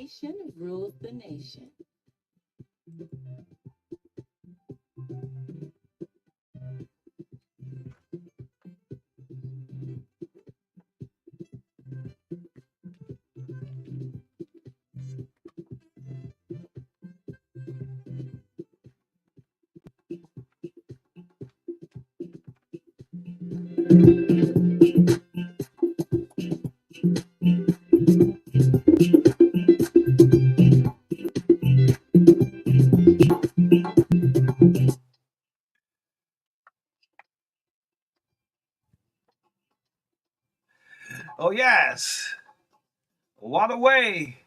Moderation rules the nation. Oh, yes. What a way.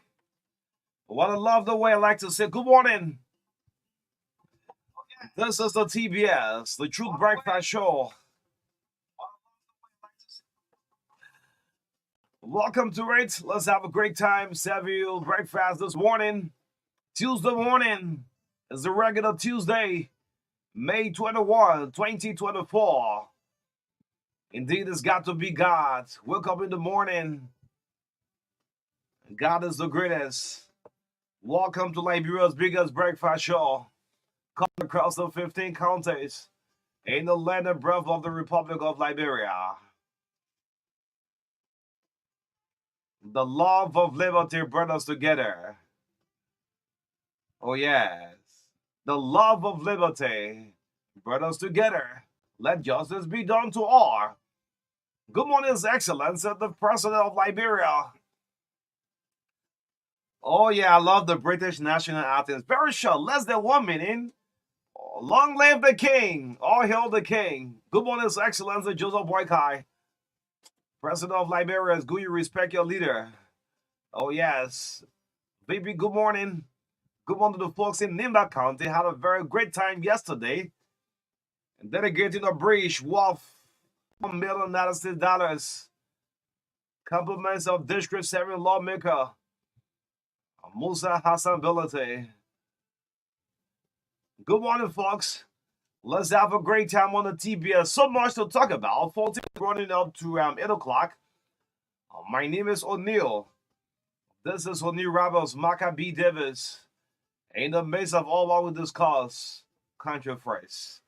What a love the way I like to say good morning. This is the TBS, the Truth Breakfast Show. Welcome to it. Let's have a great time. Savvy breakfast this morning. Tuesday morning is the regular Tuesday, May 21, 2024. Indeed, it's got to be God. Wake up in the morning. God is the greatest. Welcome to Liberia's biggest breakfast show. Come across the 15 counties in the land and breath of the Republic of Liberia. The love of liberty brought us together. Oh, yes. The love of liberty brought us together. Let justice be done to all. Good morning, His Excellency, the President of Liberia. Oh, yeah, I love the British national anthem. It's very short, less than 1 minute. Long live the king. All hail the king. Good morning, His Excellency Joseph Boykai, President of Liberia. It's good you respect your leader. Oh, yes. Baby, good morning. Good morning to the folks in Nimba County. Had a very great time yesterday. And dedicating a bridge worth $1 million. Compliments of District 7 lawmaker Musa Hassan Bilate. Good morning, folks. Let's have a great time on the TBS. So much to talk about. 14 running up to 8 o'clock. My name is O'Neill. This is O'Neill Rebels, Marka B. Davis. In the midst of all what we discuss, country first.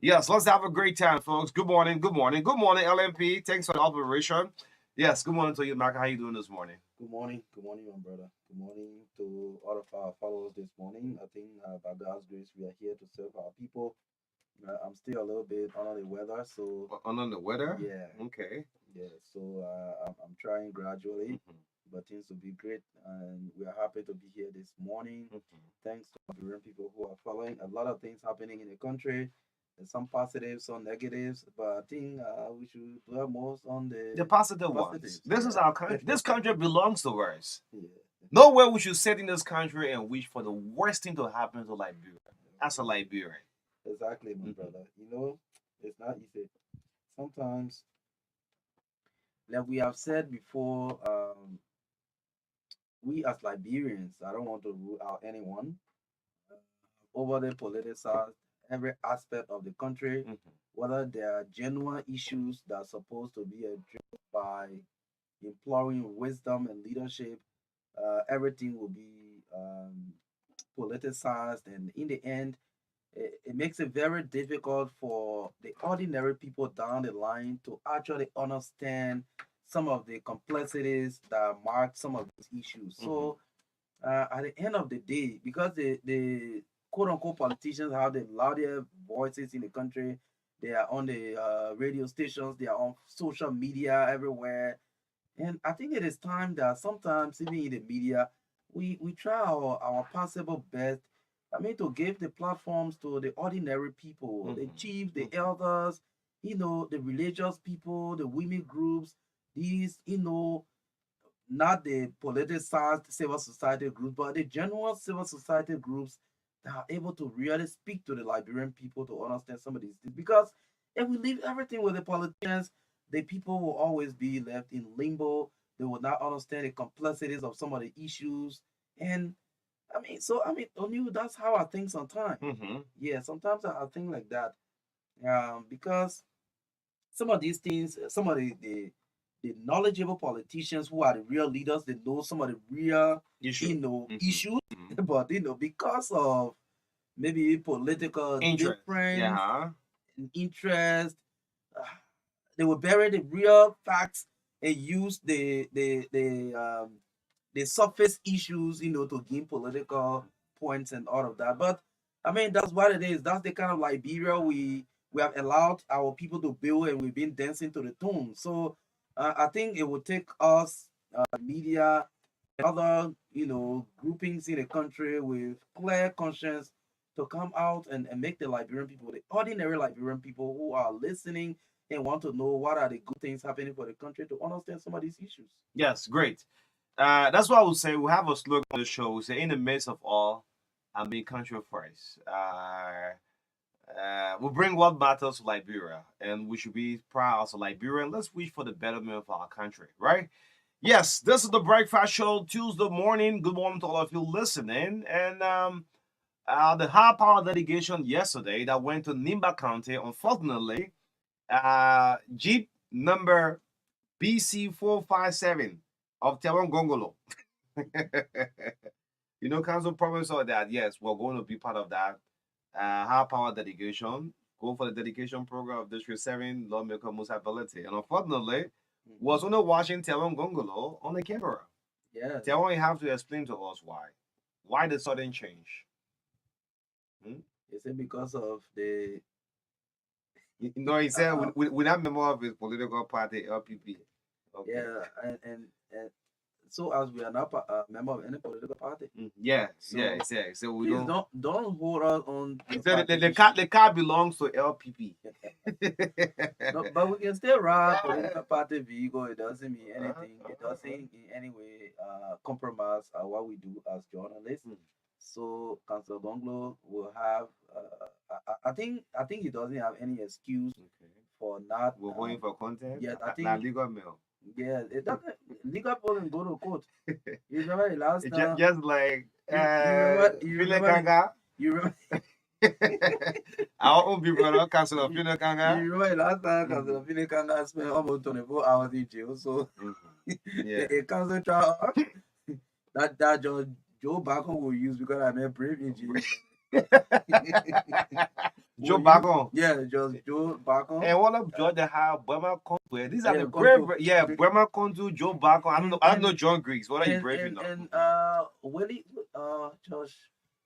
Yes, let's have a great time, folks. Good morning, good morning, good morning, LMP. Thanks for the operation. Yes, good morning to you, Marka. How you doing this morning? Good morning, my brother. Good morning to all of our followers this morning. I think by God's grace, we are here to serve our people. I'm still a little bit under the weather, so Under the weather? yeah, Okay. yeah. So I'm trying gradually, Mhm, but things will be great, and we are happy to be here this morning. mhm. Thanks to the Nigerian people who are following. A lot of things happening in the country. There's some positives, some negatives, but I think we should dwell most on The the positive ones. positives. This is our country. Yeah, This country belongs to us. yeah. Nowhere we should sit in this country and wish for the worst thing to happen to Liberia. As a Liberian. Exactly, my Mhm, brother. It's not easy. Sometimes, like we have said before, we as Liberians, I don't want to rule out anyone, overly politicize every aspect of the country, mhm, whether there are genuine issues that are supposed to be addressed by imploring wisdom and leadership, everything will be politicized, and in the end, it makes it very difficult for the ordinary people down the line to actually understand some of the complexities that mark some of these issues. mhm, So, at the end of the day, because the quote unquote politicians have the loudest voices in the country, they are on the radio stations, they are on social media everywhere. And I think it is time that sometimes, even in the media, we try our possible best. I mean, to give the platforms to the ordinary people, the mhm, chiefs, the mhm, elders, the religious people, the women groups, these, not the politicized civil society groups, but the general civil society groups that are able to really speak to the Liberian people to understand some of these things. Because if we leave everything with the politicians, the people will always be left in limbo. They will not understand the complexities of some of the issues. And Onu, that's how I think sometimes. mhm, Yeah, sometimes I think like that. Because some of these things, some of the the knowledgeable politicians who are the real leaders. They know some of the real, Issue. issues. Mhm. But because of maybe political Interest. difference Yeah. and interest, uh, they will bury the real facts and use the surface issues, to gain political points and all of that. But I mean, that's what it is. That's the kind of Liberia we have allowed our people to build, and we've been dancing to the tune. So I think it will take us, media, other groupings in the country with clear conscience to come out and make the Liberian people, the ordinary Liberian people who are listening and want to know what are the good things happening for the country, to understand some of these issues. Yes, great. That's what I would say. We have a slogan on the show. We say, in the midst of all, I mean, country first. We bring what matters to Liberia, and we should be proud as a Liberian. Let's wish for the betterment of our country, right? Yes, this is the Breakfast Show Tuesday morning. Good morning to all of you listening. And the high power delegation yesterday that went to Nimba County, unfortunately, Jeep number BC457 of Tewan Gongolo. Council promised all that. Yes, we're going to be part of that high power delegation. Go for the dedication program of District 7, Lawmaker Musa Ability. And unfortunately, was only watching Tewan Gongolo on the camera. Yeah. Tewan, you have to explain to us why. Why the sudden change? Is it because of the He said we're not member of his political party, LPP. Okay. Yeah, and so as we are not a member of any political party, Yeah, So, yeah, exactly. So we please don't. don't hold us on. He said the car belongs to LPP. No, but we can still ride political party vehicle. It doesn't mean anything. It doesn't in any way compromise what we do as journalists. So Council Gonglo will have. I think he doesn't have any excuse for not. We're going for content. Yeah, I think. Not legal mail. Yeah, it doesn't. Legal problem go to court. You remember the last It's time? just like you File remember? Kanga. You remember? Our own people council of File Kanga. You remember the last time Council of Finnegan spent almost 24 hours in jail. So Yeah. the council trial that Joe Bacon will use because I'm a brave in jail. Joe Bacon. Yeah, just Joe Bacon. And what up, George? How Burma Contu? These are Yeah, the brave. Contu. Yeah, Burma Contu, Joe Bacon. I don't know John Griggs. What are you brave and, enough? and Willie, Josh,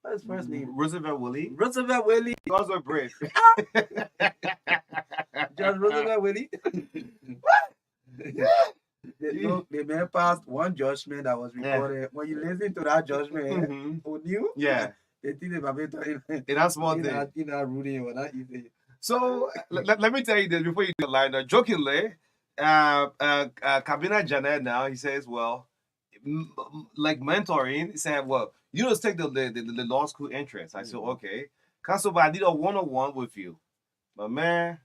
what's his first name? Roosevelt Willie. Roosevelt Willie. He also brave. Just Roosevelt Willie. The man passed one judgment that was recorded. Yeah. When you listen to that judgment, who knew? Yeah. They think about it in that small thing. In that ruling or that easy. So let me tell you this before you do the line. Jokingly, Kabina Janet now, he says, well, like mentoring, he said, well, you just take the law school entrance. I said, okay. Council, but I did a one-on-one with you. But man,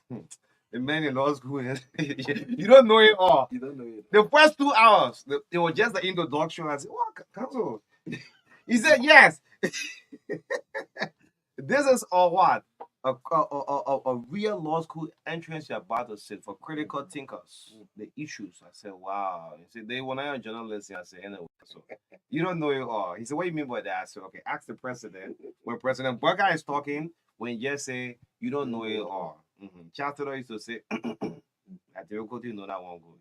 the man in law school, you don't know it all. You don't know it. The first 2 hours, it was just the introduction. I said, what, Council? He said, yes. This is what? A real law school entrance you're about to sit for critical thinkers. The issues. I said, wow. He said, they when I am journalists, I said, anyway, so you don't know it all. He said, what do you mean by that? I said, okay, ask the president. When President Burger is talking, when you just say, you don't know it all. Chancellor used to say, I difficulty you know that one go.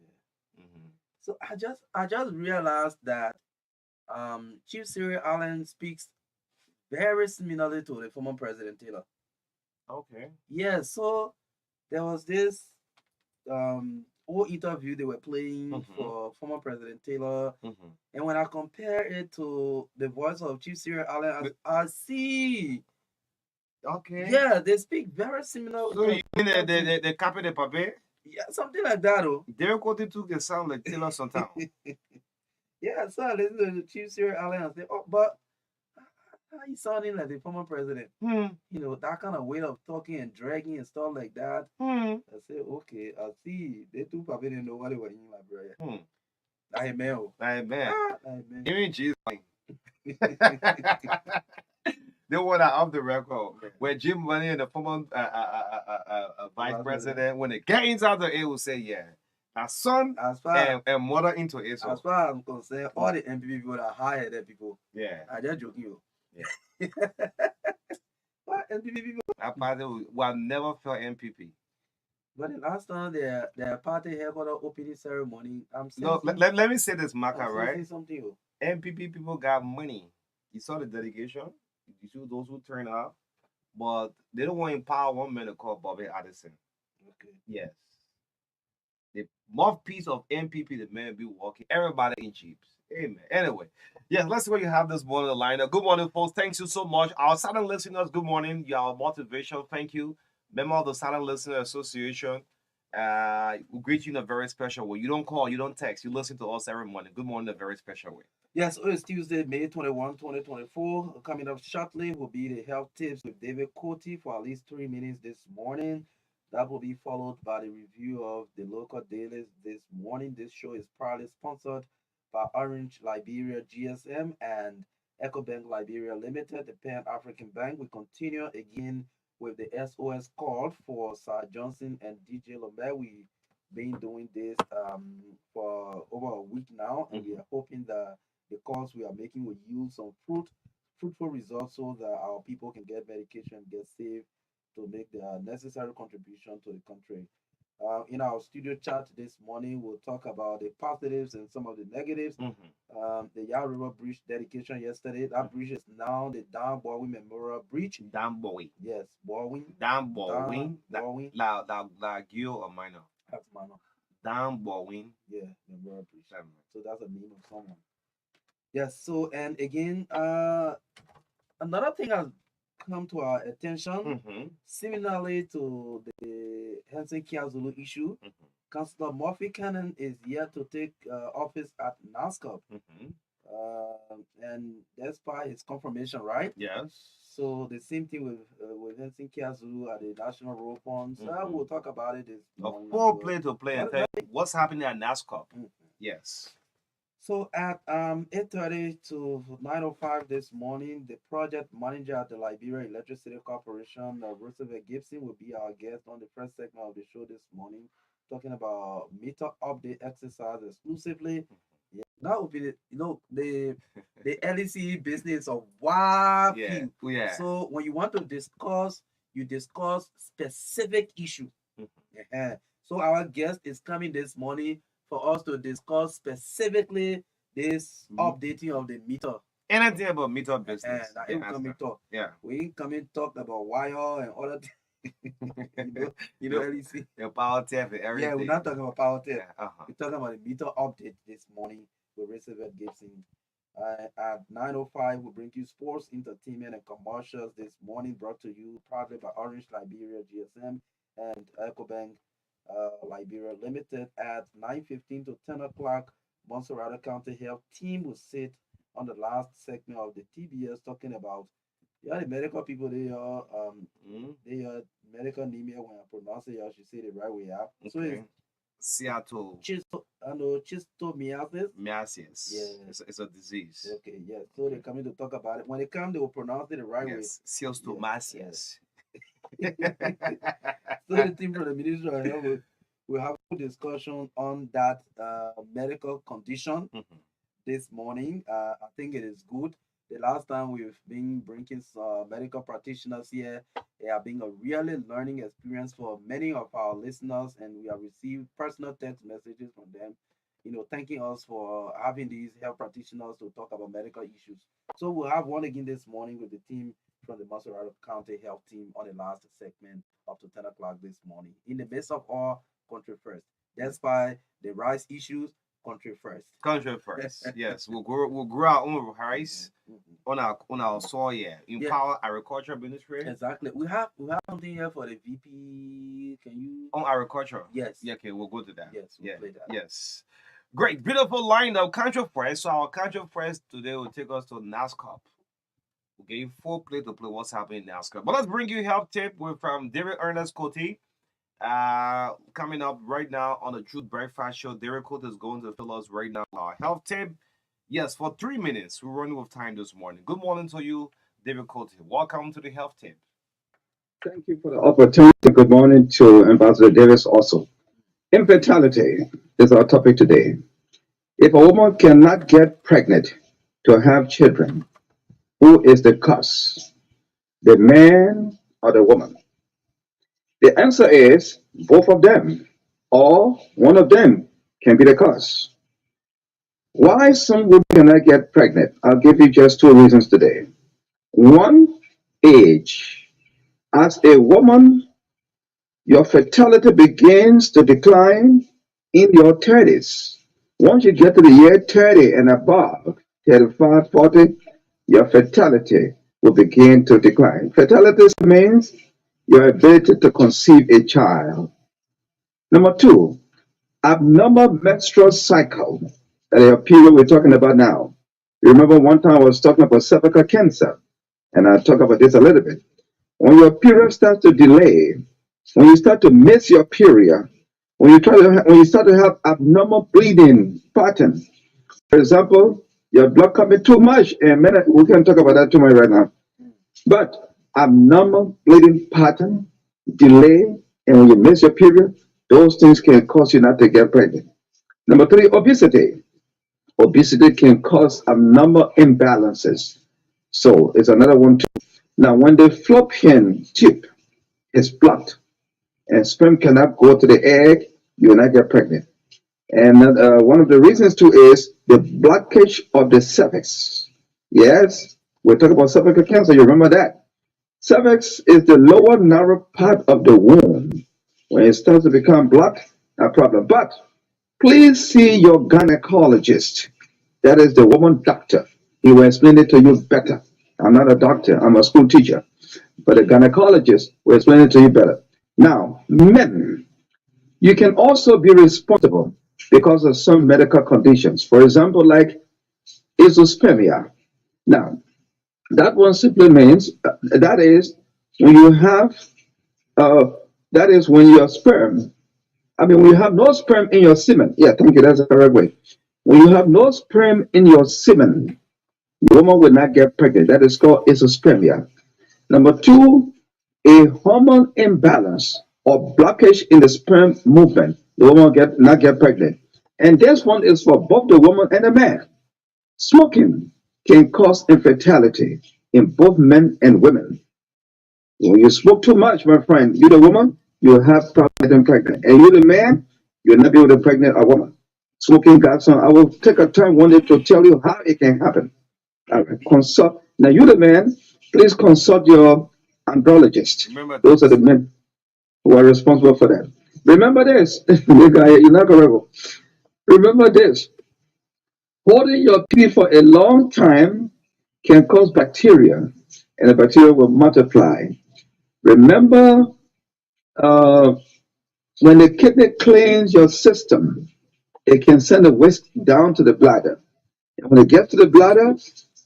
So I just realized that Chief Cyril Allen speaks very similarly to the former President Taylor. Okay. Yeah, so there was this old interview they were playing for former President Taylor, and when I compare it to the voice of Chief Cyril Allen, I see. Okay. Yeah, they speak very similar. So you mean the copy the paper? Yeah, something like that. Oh. Difficulty to get sound like Taylor sometimes. Yeah, so I listen to Chief Cyril Allen and say, oh, but how you sounding like the former president? You know, that kind of way of talking and dragging and stuff like that. I said, okay, I see. They two probably didn't know what they were in Liberia. Amen. Even Jesus. They were that off the record. When Jim Money and the former vice president, when they get inside the air, will say, yeah, A son As far and mother into it. as So far as I'm concerned, all the MPP people are high-headed people. yeah, I just joking you. yeah. What MPP people? That party will never felt MPP. But the last time their party headquarters opening ceremony, No, let me say this, I'm Marka, right? sensing something. Oh. MPP people got money. You saw the dedication. You see those who turn up, but they don't want to empower one man to call Bobby Addison. Okay. Yes. The mouthpiece of MPP, the man be walking. Everybody in Jeeps. Amen. Anyway, yes, let's see what you have this morning, Liner. Good morning, folks. Thank you so much. Our silent listeners, good morning. Your motivation, thank you. Member of the Silent Listener Association. We greet you in a very special way. You don't call, you don't text, you listen to us every morning. Good morning in a very special way. Yes, it's Tuesday, May 21, 2024. Coming up shortly will be the health tips with David Coty for at least 3 minutes this morning. That will be followed by the review of the local dailies this morning. This show is proudly sponsored by Orange Liberia GSM and EcoBank Liberia Limited, the Pan African Bank. We continue again with the SOS call for Sir Johnson and DJ Lomé. We been doing this for over a week now, and we are hoping that the calls we are making will yield some fruitful results so that our people can get medication, get safe to make the necessary contribution to the country. In our studio chat this morning, we'll talk about the positives and some of the negatives. The Yah River Bridge dedication yesterday. That bridge is now the Dan Baldwin Memorial Bridge. Dan Bowie. Yes, Baldwin. Dan Baldwin. Baldwin. La Gil or minor. That's Mano. Dan Baldwin. Yeah, Memorial Bridge. So that's a name of someone. Yes. So and again, another thing has come to our attention, similarly to the Henson Kiazulu issue. Councillor Murphy Cannon is yet to take office at NASCOP. And that's by his confirmation, right? Yes. So the same thing with Henson Kiazulu at the National Road Funds. We'll talk about it this morning. A full play to play and tell you what's happening at NASCOP. Yes. So at 8:30 to 9:05 this morning, the project manager at the Liberia Electricity Corporation, Roosevelt Gibson, will be our guest on the first segment of the show this morning, talking about meter update exercise exclusively. Yeah, that would be the LEC business of wow. Yeah. So when you want to discuss, you discuss specific issue. So our guest is coming this morning for us to discuss specifically this updating of the meter. Anything about meter business. Yeah. We ain't coming talk about wire and other things. LEC. Your power tap and everything. Yeah, we're not talking about power tap. We're talking about the meter update this morning with Roosevelt Gibson. At 9:05, we'll bring you sports, entertainment, and commercials this morning, brought to you proudly by Orange Liberia GSM and EcoBank Liberia Limited. At 9:15 to 10 o'clock, Montserrat County Health Team will sit on the last segment of the TBS talking about the medical people. They are medical anemia. When I pronounce it, I should say the right way out. So it's Seattle. Schistomiasis. Miasis. Yeah. It's a disease. Okay, yes. So they're coming to talk about it. When they come, they will pronounce it the right way. Schistomiasis. So the team from the Ministry of Health will have a discussion on that medical condition this morning. I think it is good. The last time we've been bringing medical practitioners here, it has been a really learning experience for many of our listeners, and we have received personal text messages from them, thanking us for having these health practitioners to talk about medical issues. So we'll have one again this morning with the team from the Montserrat County Health Team on the last segment up to 10 o'clock this morning. In the midst of all, country first. Despite the rice issues, country first. Country first. Yes, we'll grow our own rice on our soil. Yeah, empower agriculture ministry. Exactly. We have something here for the VP. Can you on agriculture? Yes. Yeah. Okay, we'll go to that. Yes. We'll play that. Yes. Great, beautiful lineup. Country first. So our country first today will take us to NASCOP. We'll give you full play to play what's happening in NASCOP. But let's bring you health tip with David Ernest Coty. Coming up right now on the Truth Breakfast Show, Derek Cote is going to fill us right now our health tip. Yes, for 3 minutes. We're running with time this morning. Good morning to you, David Cote. Welcome to the health tip. Thank you for the opportunity. Good morning to Ambassador Davis also. Infertility is our topic today. If a woman cannot get pregnant to have children, who is the cause? The man or the woman? The answer is both of them, or one of them can be the cause. Why some women cannot get pregnant? I'll give you just two reasons today. One, age. As a woman, your fertility begins to decline in your 30s. Once you get to the year 30 and above, 35, 40, your fertility will begin to decline. Fertility means your ability to conceive a child. Number two, abnormal menstrual cycle. That is a period we're talking about now. Remember one time I was talking about cervical cancer, and I'll talk about this a little bit. When your period starts to delay, when you start to miss your period, when you start to have abnormal bleeding pattern, for example, your blood coming too much, and we can talk about that too much right now. But abnormal bleeding pattern, delay, and when you miss your period, those things can cause you not to get pregnant. Number three, obesity. Obesity can cause abnormal imbalances. So it's another one too. Now, when the fallopian tube is blocked and sperm cannot go to the egg, you will not get pregnant. And one of the reasons too is the blockage of the cervix. Yes, we're talking about cervical cancer. You remember that? Cervix is the lower narrow part of the womb. When it starts to become blocked, a problem. But please see your gynecologist. That is the woman doctor. He will explain it to you better. I'm not a doctor, I'm a school teacher. But a gynecologist will explain it to you better. Now, men, you can also be responsible because of some medical conditions. For example, like isospermia. Now, that one simply means that is when you have, uh, that is when your sperm, when you have no sperm in your semen. Yeah, thank you, that's the correct way. When you have no sperm in your semen, the woman will not get pregnant. That is called isospermia. Number two, a hormone imbalance or blockage in the sperm movement. The woman will not get pregnant. And this one is for both the woman and the man. Smoking can cause infertility in both men and women. When you smoke too much, my friend, you the woman, you'll have problem getting pregnant. And you the man, you'll not be able to pregnant a woman. Smoking got some. I will take a time one day to tell you how it can happen. All right, consult. Now you the man, please consult your andrologist. Remember Those are the this. men who are responsible for that. Remember this. You're not correct. Remember this. Holding your pee for a long time can cause bacteria, and the bacteria will multiply. Remember, uh, when the kidney cleans your system, it can send the waste down to the bladder. And when it gets to the bladder,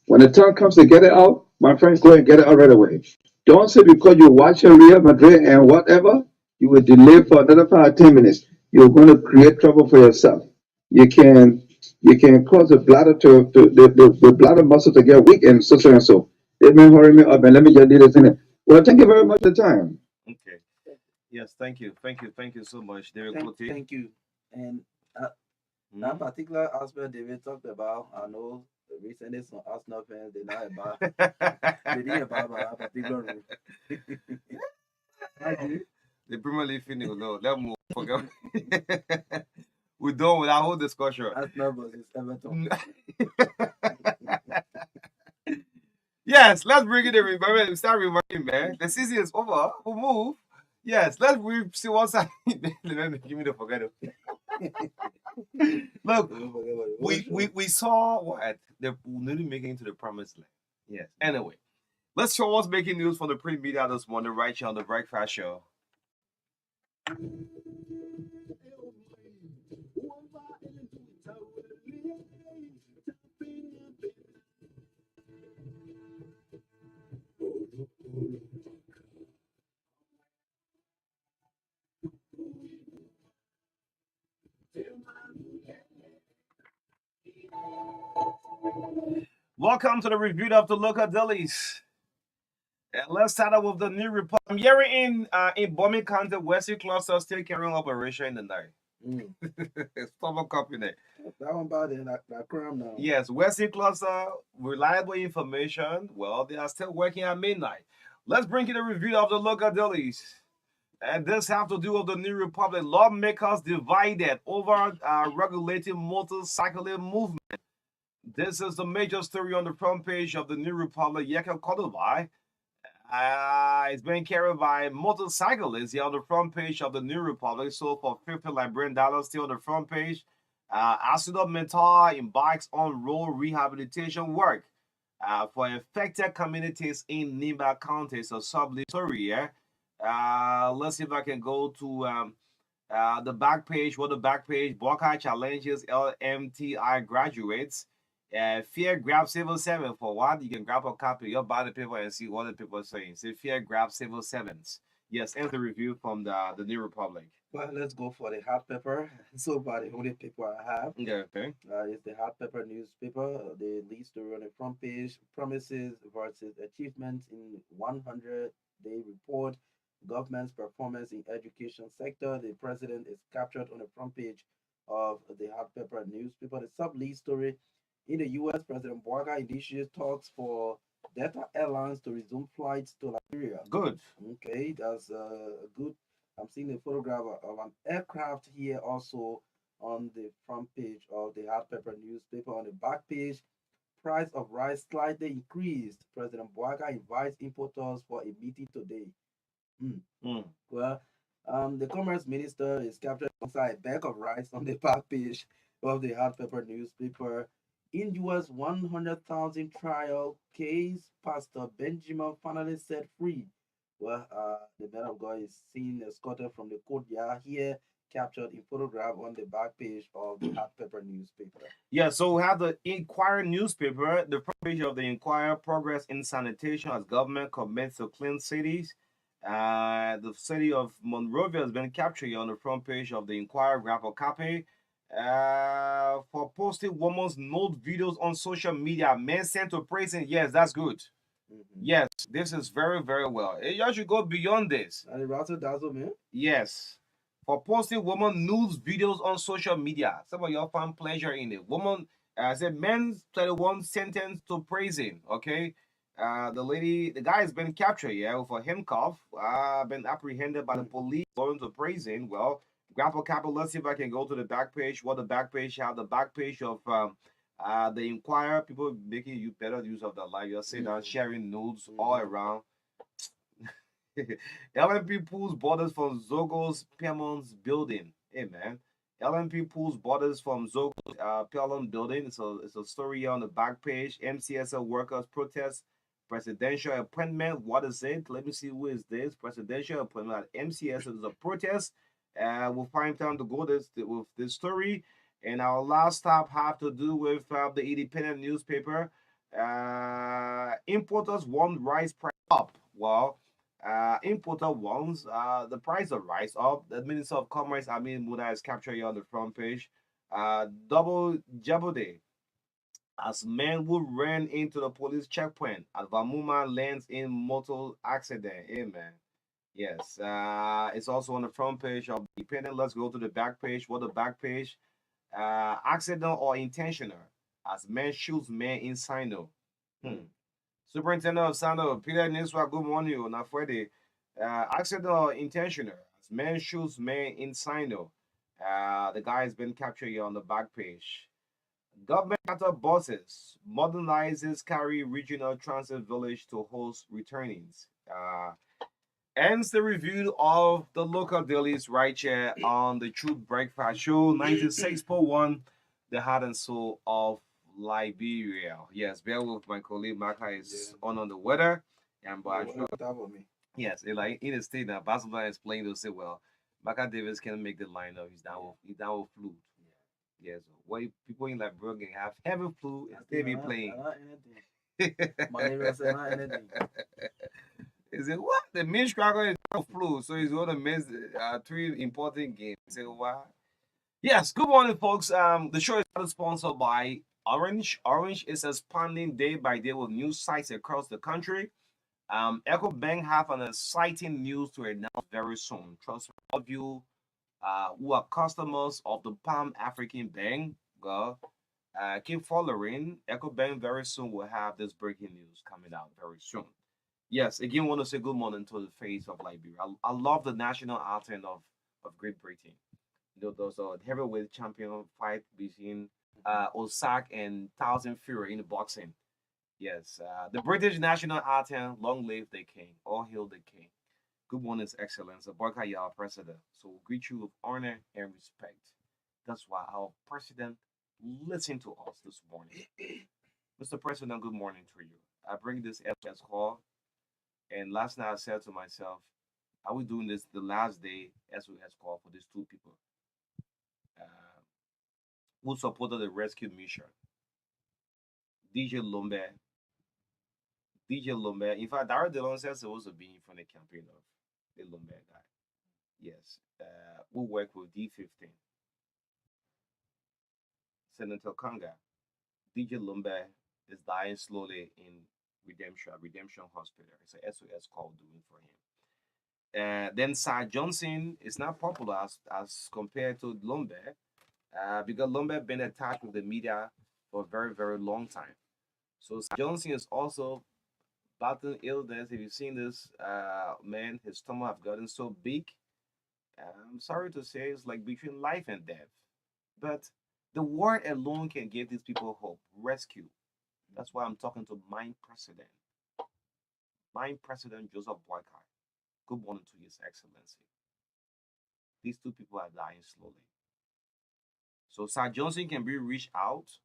when the time comes to get it out, my friend, go and get it out right away. Don't say because you watch a Real Madrid and whatever, you will delay for another 5 10 minutes. You're going to create trouble for yourself. You can you can cause the bladder the bladder muscle to get weak and so and so. Let me hurry me up and let me just do this in it. Well, thank you very much for the time. Okay. Yes, thank you. Thank you so much, David Thank, Cloutier. thank you. And that Mhm. particular aspect David talked about, I know recently some Arsenal fans they not about they didn't about that particular rule. I agree. The Premier League finished. No, let me forget. We're done with our whole discussion. Arsenal versus Everton. Yes, let's bring it in. Remember, we start reminding, man. The season is over. We'll move. Yes, let's see what's happening. Let me give me the forget it. Look, we saw what they're nearly making it to the promised land. Yes. Anyway, let's show what's making news from the print media this morning, right here on the Breakfast Show. Welcome to the review of the local dailies. And let's start out with the new report. I'm hearing in Bombing County, Wesley Cluster still carrying operation in the night. Mm. Stubborn company. That one bad in that crime now. Yes, Wesley Cluster, reliable information. Well, they are still working at midnight. Let's bring you the review of the local dailies. And this have to do with the New Republic. Lawmakers divided over regulating motorcycling movement. This is the major story on the front page of the New Republic. Yeka Kodovai. It's being carried by motorcyclists here on the front page of the New Republic. So for $50 still on the front page. Asido Mentor embarks on road rehabilitation work for affected communities in Nimba County. So sublead story here. Let's see if I can go to the back page. What the back page? Buckeye challenges LMTI graduates. Fear grab civil 7 for what? You can grab a copy of your body paper and see what the people are saying. So fear grab civil 7s. Yes, and the review from the New Republic. Well, let's go for the hot pepper. So far, the only paper I have Okay. is the hot pepper newspaper. The lead story on the front page: promises versus achievements in 100-day report. Government's performance in education sector. The president is captured on the front page of the hot pepper newspaper. The sub lead story: in the U.S., President Marka initiates talks for Delta Airlines to resume flights to Liberia. Good. Okay, that's good. I'm seeing a photograph of an aircraft here also on the front page of the hot pepper newspaper. On the back page, price of rice slightly increased. President Boaga invites importers for a meeting today. Hmm. Mm. Well, the commerce minister is captured alongside a bag of rice on the back page of the hot pepper newspaper. In U.S. 100,000 trial case, Pastor Benjamin finally set free. Well, the man of God is seen escorted from the courtyard here, captured in photograph on the back page of the hot pepper newspaper. Yeah, so we have the Inquirer newspaper, the front page of the Inquirer, progress in sanitation as government commits to clean cities. The city of Monrovia has been captured on the front page of the Inquirer, grab a copy. For posting woman's nude videos on social media, men sent to prison. Yes, that's good. Yes, this is very, very well. You should go beyond this. And the razzle dazzle, man. Yes. For posting woman nudes videos on social media. Some of y'all find pleasure in it. Woman, said men's 21 sentenced to prison. Okay. The guy has been captured, yeah, with a handcuff. Been apprehended by the police, going to prison. Well, grab a copy. Let's see if I can go to the back page. What the back page have? The back page of the Inquirer. People making you better use of their life. You're sitting down sharing nudes all around. LMP pulls borders from Zogo's Piedmont's building. Hey man. LMP pulls borders from Zogo's Piedmont building. It's a story on the back page. MCSL workers protest presidential appointment. What is it? Let me see who is this. Presidential appointment at MCS is a protest. We'll find time to go with this story. And our last stop have to do with the independent newspaper. Importers want rice price up. Well, importer wants the price of rice up. The Minister of Commerce, Amin Muda, is captured here on the front page. Double jeopardy as men who ran into the police checkpoint at Vamuma lands in motor accident. Amen. Yes, it's also on the front page of the Independent. Let's go to the back page. What the back page? Accidental or intentional as man shoots man in Sino. Superintendent of Sando, Peter Niswa, good morning. Now for the accidental or intentional as man shoots man in Sino. The guy has been captured here on the back page. Government charter buses modernizes Cary Regional Transit Village to host returnings. Ends the review of the local dailies right here on the Truth Breakfast Show 96.1, the heart and soul of Liberia. Yes, bear with my colleague Marka is on the weather. And but yes, like in the state now, Barcelona is playing to say, well, Marka Davis can make the lineup. He's down with flu. Yes, why people in Liberia have heavy flu and they be playing. Is it what? The main striker is flu, so he's going to miss 3 important games. Say why? Yes, good morning, folks. The show is sponsored by Orange. Orange is expanding day by day with new sites across the country. Echo Bank have an exciting news to announce very soon. Trust me, all of you who are customers of the Palm African Bank, well, keep following. EcoBank very soon will have this breaking news coming out very soon. Yes, again, want to say good morning to the face of Liberia. I love the national anthem of Great Britain. You know, those are heavyweight champion fight between Osaka and Thousand Fury in the boxing. Yes, the British national anthem, long live the king, all hail the king. Good morning, His Excellency, Barka Yao President. So we greet you with honor and respect. That's why our president listened to us this morning. Mr. President, good morning to you. I bring this as call, and last night I said to myself, are we doing this the last day SOS call for these two people uh, who supported the rescue mission? DJ Lombe, DJ Lombe. In fact, Dara Delon says supposed to be in front of the campaign of the Lombe guy. Yes, we work with D15, Senator Kanga. DJ Lumbe is dying slowly in Redemption Hospital. It's a SOS call doing for him. Then Sir Johnson is not popular as compared to Lumbe because Lumbe been attacked with the media for a very, very long time. So Sir Johnson is also battling illness. If you've seen this man, his stomach have gotten so big. I'm sorry to say it's like between life and death. But the word alone can give these people hope, rescue. That's why I'm talking to my president, Joseph Boykai. Good morning to His Excellency. These two people are dying slowly. So Sir Johnson can be reached out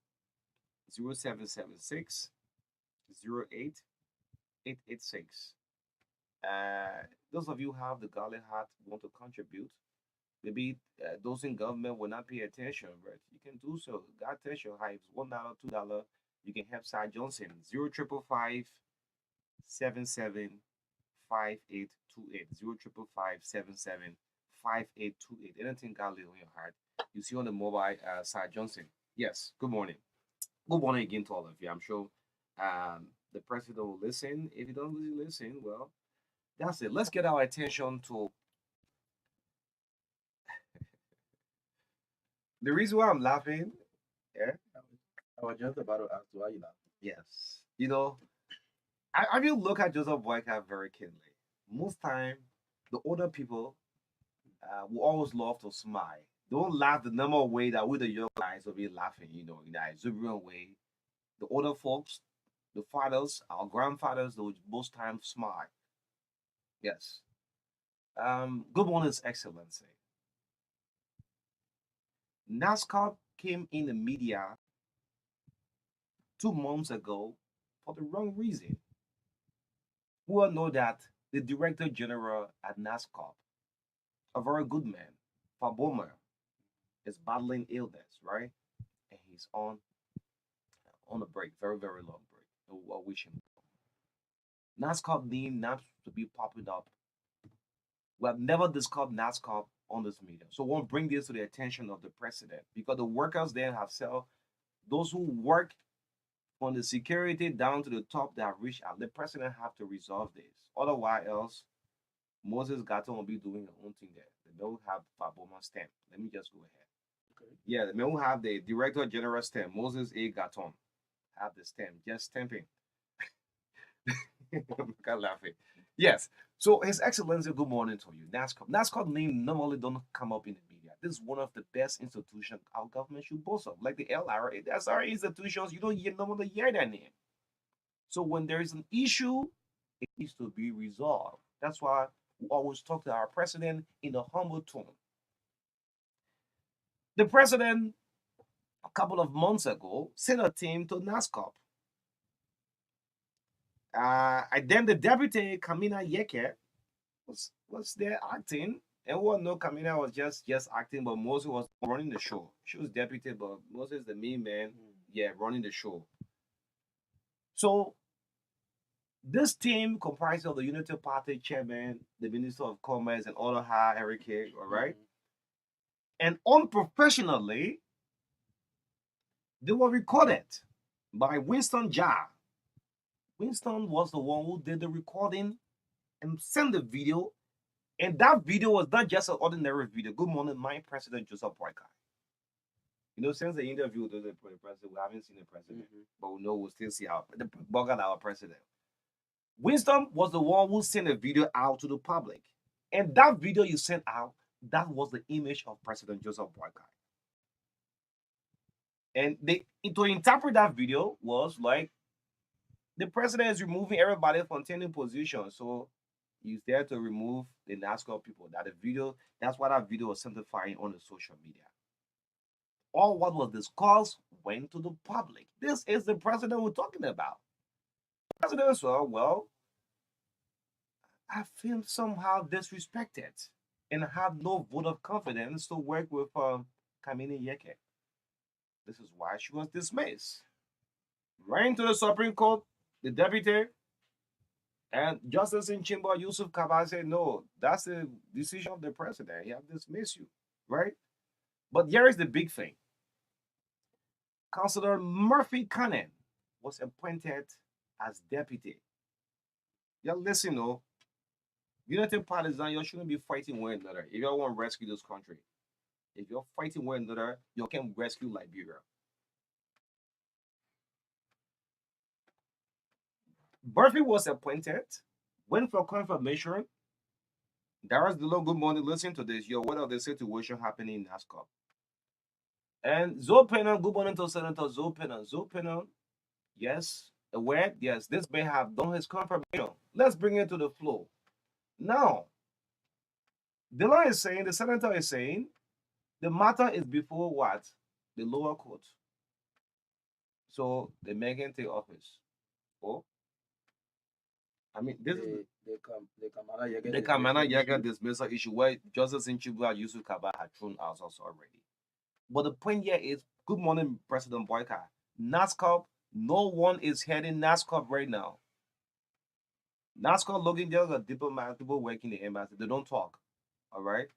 0776 08 886. Those of you who have the Galley Heart want to contribute. Maybe those in government will not pay attention, but you can do so. God touch your hives. $1, $2. You can help Cy Johnson. 0555 77 5828. 0555 5828. Anything God lay on your heart. You see on the mobile, Cy Johnson. Yes, good morning. Good morning again to all of you. I'm sure the president will listen. If he don't really listen, well, that's it. Let's get our attention to the reason why I'm laughing. Yeah. I was just about to ask why you laugh. Yes. You know, I will look at Joseph Boyka very keenly. Most time, the older people will always love to smile. Don't laugh the normal way that we the young guys will be laughing, in that exuberant way. The older folks, the fathers, our grandfathers, they would most times smile. Yes. Good morning, His Excellency. NASCAR came in the media 2 months ago for the wrong reason. We all know that the Director General at NASCAR, a very good man, Fabomer, is battling illness, right? And he's on a break, very, very long break. I wish him. NASCAR need not to be popping up. We have never discussed NASCAR on this media. So we won't bring this to the attention of the president because the workers there have said those who work from the security down to the top that reach out. The president have to resolve this. Otherwise, else Moses Gatton will be doing her own thing there. They don't have Faboma stamp. Let me just go ahead. Okay. Yeah, they don't have the Director General stamp. Moses A. Gatton have the stamp. Just stamping. I'm kind of laughing. Yes. So, His Excellency, good morning to you. NASCAR name normally don't come up in the media. This is one of the best institutions our government should boast of, like the LRA. That's our institutions. You don't normally hear that name. So when there is an issue, it needs to be resolved. That's why we always talk to our president in a humble tone. The president, a couple of months ago, sent a team to NASCAR. Then the deputy, Kamina Yeke, was there acting. Everyone know Kamina was just acting, but Moses was running the show. She was deputy, but Moses the main man, running the show. So this team comprised of the Unity Party chairman, the Minister of Commerce, and other high Eric, all right? And unprofessionally, they were recorded by Winston Jar. Winston was the one who did the recording and sent the video And that video was not just an ordinary video. Good morning, my president, Joseph Boyka. Since the interview with the president, we haven't seen the president, but we know we'll still see our president. Wisdom was the one who sent a video out to the public. And that video you sent out, that was the image of President Joseph Boyka. And to interpret that video was like the president is removing everybody from taking position. So he's there to remove the NASCAR people. That's why that video was simplifying on the social media. All what was discussed went to the public. This is the president we're talking about. The president said, well, I feel somehow disrespected and have no vote of confidence to work with Kamini Yeke. This is why she was dismissed. Ran to the Supreme Court, the deputy, and Justice in Chamber Yusuf Kaba said, no, that's the decision of the president. He has dismissed you, right? But here is the big thing. Councillor Murphy Cannon was appointed as deputy. Yeah, listen, no. United Partisan, you shouldn't be fighting one another. If you want to rescue this country, if you're fighting one another, you can rescue Liberia. Murphy was appointed, went for confirmation. Darius Dillon, good morning. Listen to this. You're aware of the situation happening in NASCAR. And Zopenon, good morning to Senator Zopenon. Zopenon, yes, aware, yes, this may have done his confirmation. Let's bring it to the floor. Now, Dillon is saying, the senator is saying, the matter is before what? The lower court. So the man can take office. Oh, I mean, this is the Kamana Yaga dismissal issue where Justice Inchibu Yusuf Kaba had thrown out also already. But the point here is, good morning, President Boyka. NASCAR, no one is heading NASCAR right now. NASCAR looking just a diplomat, people working in the embassy. They don't talk. All right.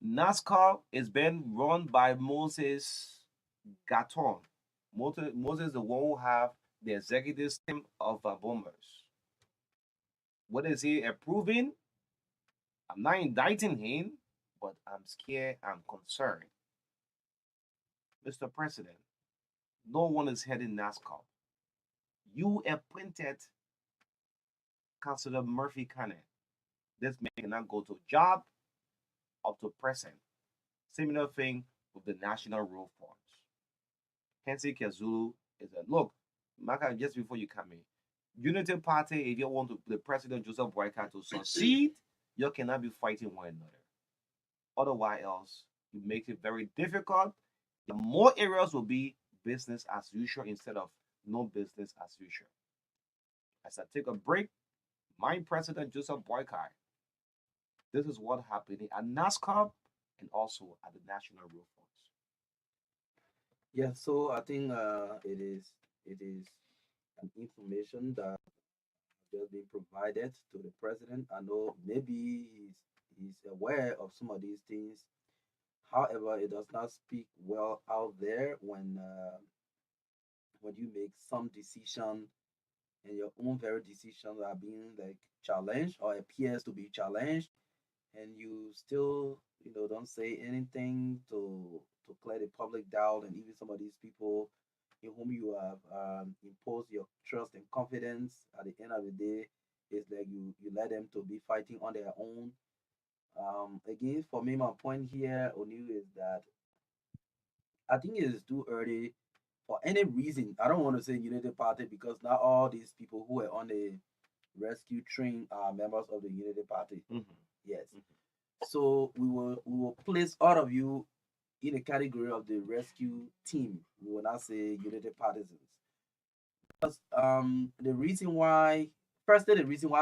NASCAR is being run by Moses Gatton. Moses is the one who have the executive team of bombers. What is he approving? I'm not indicting him, but I'm scared, I'm concerned. Mr. President, no one is heading NASCAR. You appointed Councillor Murphy Cannon. This man cannot go to job up to present. Similar thing with the National Road Funds. Hensi Kezulu is a look, Marka, just before you come in. Unity Party, if you want the President Joseph Boyka to succeed, you cannot be fighting one another. Otherwise, else, it makes it very difficult. The more areas will be business as usual instead of no business as usual. As I take a break, my President Joseph Boyka, this is what happened at NASCAR and also at the National Road Funds. Yeah, so I think it is an information that just been provided to the president. I know maybe he's aware of some of these things. However, it does not speak well out there when you make some decision and your own very decisions are being like challenged or appears to be challenged, and you still don't say anything to clear the public doubt, and even some of these people in whom you have imposed your trust and confidence, at the end of the day, it's like you let them to be fighting on their own. Again, for me, my point here, O'Neill, is that I think it is too early for any reason. I don't want to say United Party because not all these people who were on the rescue train are members of the United Party. Yes. So we will place all of you in a category of the rescue team. We will not say United Partisans. Because the reason why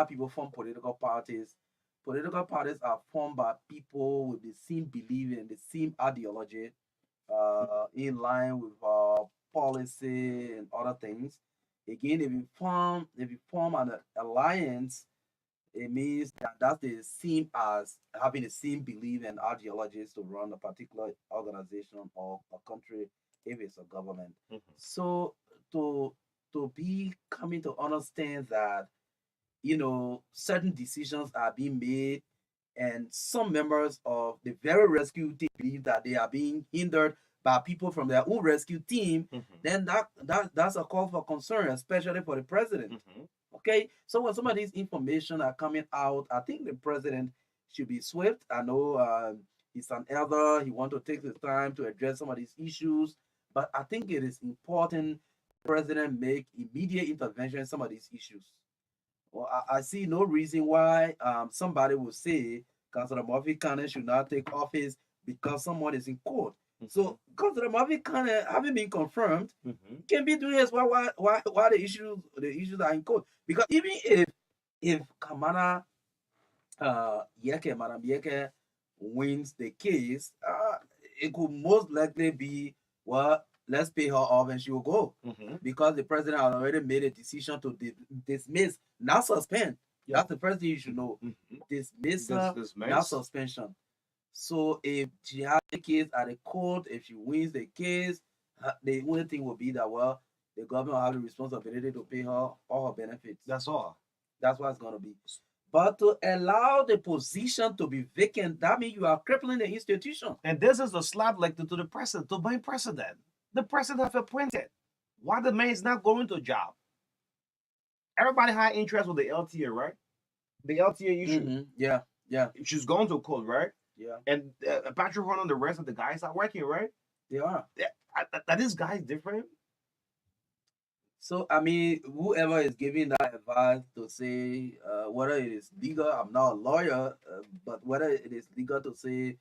people form political parties are formed by people with the same belief and the same ideology, in line with policy and other things. Again, if you form an alliance, it means that that's the same as having the same belief and ideologies to run a particular organization or a country if it's a government. So to be coming to understand that certain decisions are being made and some members of the very rescue team believe that they are being hindered by people from their own rescue team, then that's a call for concern, especially for the president. Okay, so when some of these information are coming out, I think the president should be swift. I know he's an elder; he want to take his time to address some of these issues, but I think it is important the president make immediate intervention in some of these issues. Well, I see no reason why somebody will say Councilor Murphy Cannon should not take office because someone is in court. So Councilor Murphy Cannon, having been confirmed, can be doing this why the issues are in court. Because even if Kamana Yeke, Madam Yeke wins the case, it could most likely be, well, let's pay her off and she will go. Because the president has already made a decision to dismiss, not suspend. That's the first thing you should know. Dismiss her, not suspension. So if she has the case at the court, if she wins the case, the only thing will be that, well, the government will have the responsibility to pay her all her benefits. That's all. That's what it's going to be. But to allow the position to be vacant, that means you are crippling the institution. And this is a slap like to the president, to my president. The president have appointed. Why the man is not going to job? Everybody had interest with the LTA, right? The LTA issue. Yeah. She's going to court, right? Yeah. And Patrick Horn and the rest of the guys are working, right? They are. That this guy is different. So, I mean, whoever is giving that advice to say whether it is legal, I'm not a lawyer, but whether it is legal to say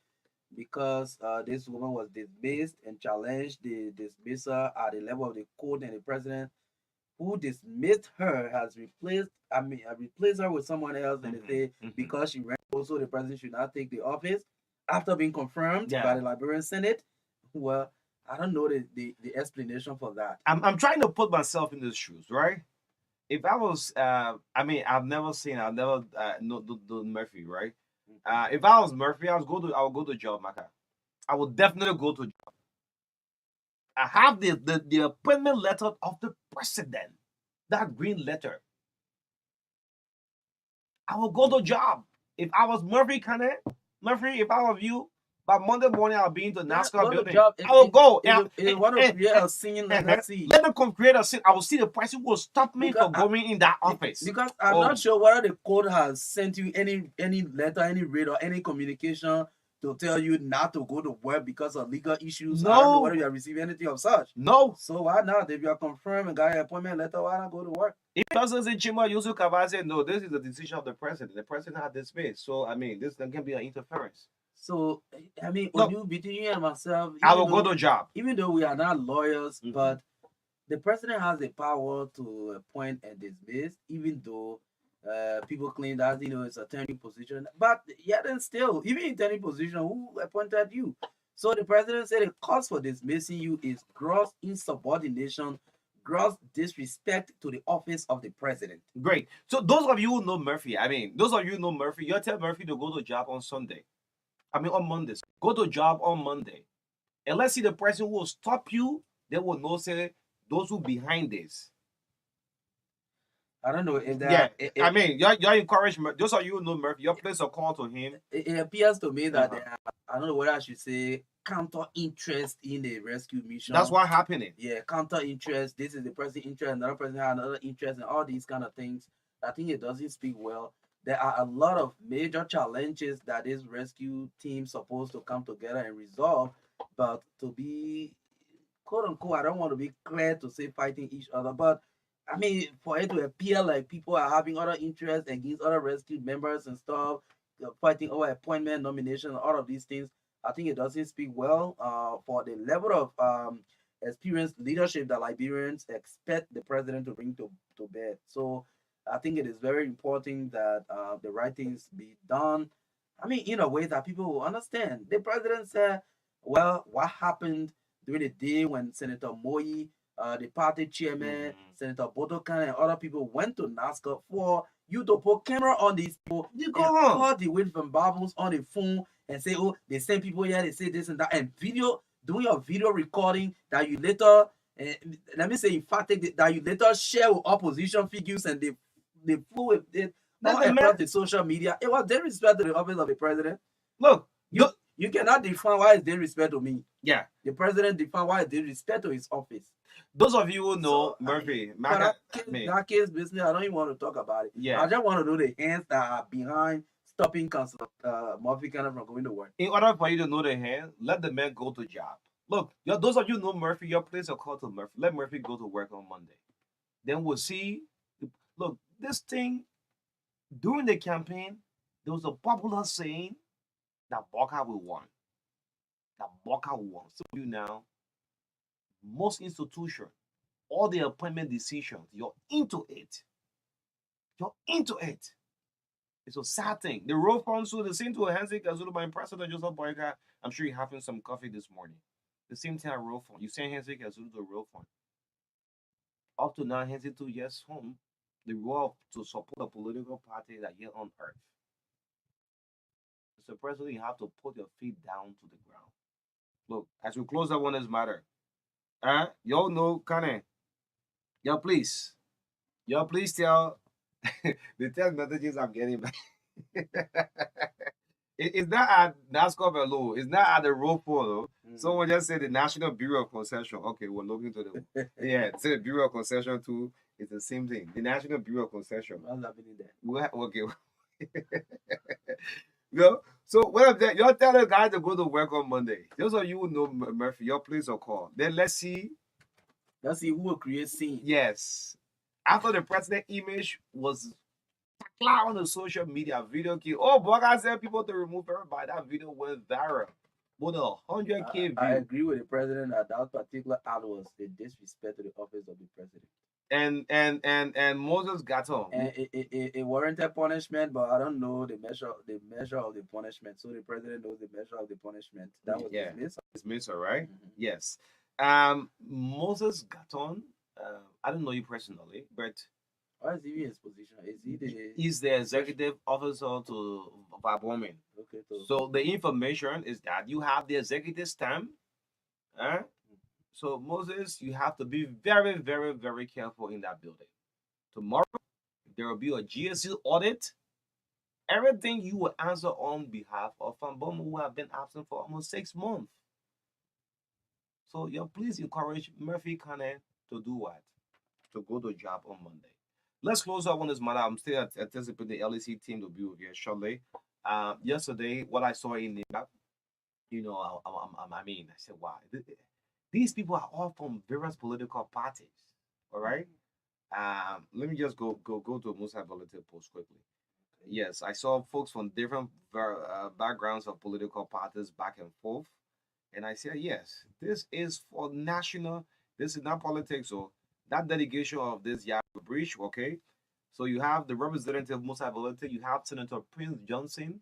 because this woman was dismissed and challenged the dismissal at the level of the court, and the president who dismissed her has replaced her with someone else, and they say because she ran also, the president should not take the office after being confirmed by the Liberian Senate. Well, I don't know the explanation for that. I'm trying to put myself in those shoes, right? If I was, I've never know Murphy, right? If I was Murphy, I would go to job, Marka. I would definitely go to job. I have the appointment letter of the president, that green letter. I will go to job. If I was Murphy, if I was you, by Monday morning I'll be in the NASCAR building. I will go. If want to create a scene, let's see. Let them come create a scene. I will see the person who will stop me from going in that office. Because I'm not sure whether the court has sent you any letter, any read, or any communication to tell you not to go to work because of legal issues. No. I don't know whether you have received anything of such. No. So why not? If you are confirmed and got an appointment letter, why not go to work? If Justice Chima Yusuf Kaba said, no, this is the decision of the president. The president had this space. So, this can be an interference. So, between you and myself, I will go to job. Even though we are not lawyers, but the president has the power to appoint and dismiss, even though people claim that, it's a turning position. But yet and still, even in turning position, who appointed you? So the president said the cause for dismissing you is gross insubordination, gross disrespect to the office of the president. Great. So those of you who know Murphy, you tell Murphy to go to job on Sunday. On Mondays. Go to job on Monday. And let's see the person who will stop you. They will know, say, those who behind this. I don't know if that. You're encouraged. Those of you who know Murphy, your place a call to him. It appears to me that I don't know whether I should say counter interest in the rescue mission. That's what's happening. Yeah, counter interest. This is the person interest, another person has another interest, and all these kind of things. I think it doesn't speak well. There are a lot of major challenges that this rescue team supposed to come together and resolve, but to be quote unquote, I don't want to be clear to say fighting each other, but for it to appear like people are having other interests against other rescue members and stuff, fighting over appointment, nomination, all of these things, I think it doesn't speak well for the level of experienced leadership that Liberians expect the president to bring to bear. So I think it is very important that the right things be done. In a way that people will understand. The president said, well, what happened during the day when Senator Moyi, the party chairman, Senator Botokan, and other people went to NASCAR for you to put camera on these people. You go call the wait from Babbles on the phone and say, oh, they send people here, they say this and that, and doing a video recording that you later, let me say, in fact, that you later share with opposition figures, and they flew with it Let all the across man the social media. It was disrespect to the office of the president. look. You you cannot define why it's disrespect to me. Yeah. The president define why it's disrespect to his office. Those of you who know So I Murphy, mean, for Marka, that case business, I don't even want to talk about it. yeah. I just want to know the hands that are behind stopping Councillor Murphy Cannon from going to work. In order for you to know the hand, let the man go to job. Look, those of you know Murphy, your place a call to Murphy. Let Murphy go to work on Monday. Then we'll see. Look, this thing during the campaign, there was a popular saying that Marka will win. That Marka will win. So you now, most institutions, all the appointment decisions, you're into it. You're into it. It's a sad thing. The road fund, so the same to a Hansi Kazulu by President Joseph Boyka. I'm sure you're having some coffee this morning. The same thing at road fund. You send Hansi Kazulu to road fund. Up to now, Hansi to yes home. The role to support a political party that here on earth. Mr. President, you have to put your feet down to the ground. Look, as we close up on this matter, y'all know, Kane, y'all please tell the text messages I'm getting back. It's not at NASCAR alone. It's not at the road polo. Someone just said the National Bureau of Concession. Okay, we're looking to the say the Bureau of Concession too. It's the same thing. The National Bureau of Concession. I'm not believing that. Okay. No, so what I'm saying, you're telling guys to go to work on Monday. Those of you who know Murphy, your place or call. Then let's see. Let's see who will create scene. Yes. After the president image was on the social media video key. Oh, boy, I said people to remove everybody. That video went viral. More than 100K views. I agree with the president that that particular ad was a disrespect to the office of the president. And Moses got on. And it warranted punishment, but I don't know the measure of the punishment. So the president knows the measure of the punishment. That was dismissal. Dismissal, right? Mm-hmm. Yes. Moses got on. I don't know you personally, but what is even his position? Is he the? He's the executive officer to Vibomin. Okay. So the information is that you have the executive stamp. So Moses, you have to be very, very, very careful in that building. Tomorrow there will be a GSC audit. Everything you will answer on behalf of Fambom who have been absent for almost 6 months. So please encourage Murphy Kane to do what? To go to job on Monday. Let's close up on this matter. I'm still anticipating the LEC team to be here shortly. Yesterday, what I saw in the app, I mean, I said, wow, these people are all from various political parties. All right. Let me just go to Musa Volatil post quickly. Yes, I saw folks from different backgrounds of political parties back and forth. And I said, yes, this is for national, this is not politics. So that delegation of this Yahoo Bridge, okay? So you have the representative Musa Volatil, you have Senator Prince Johnson.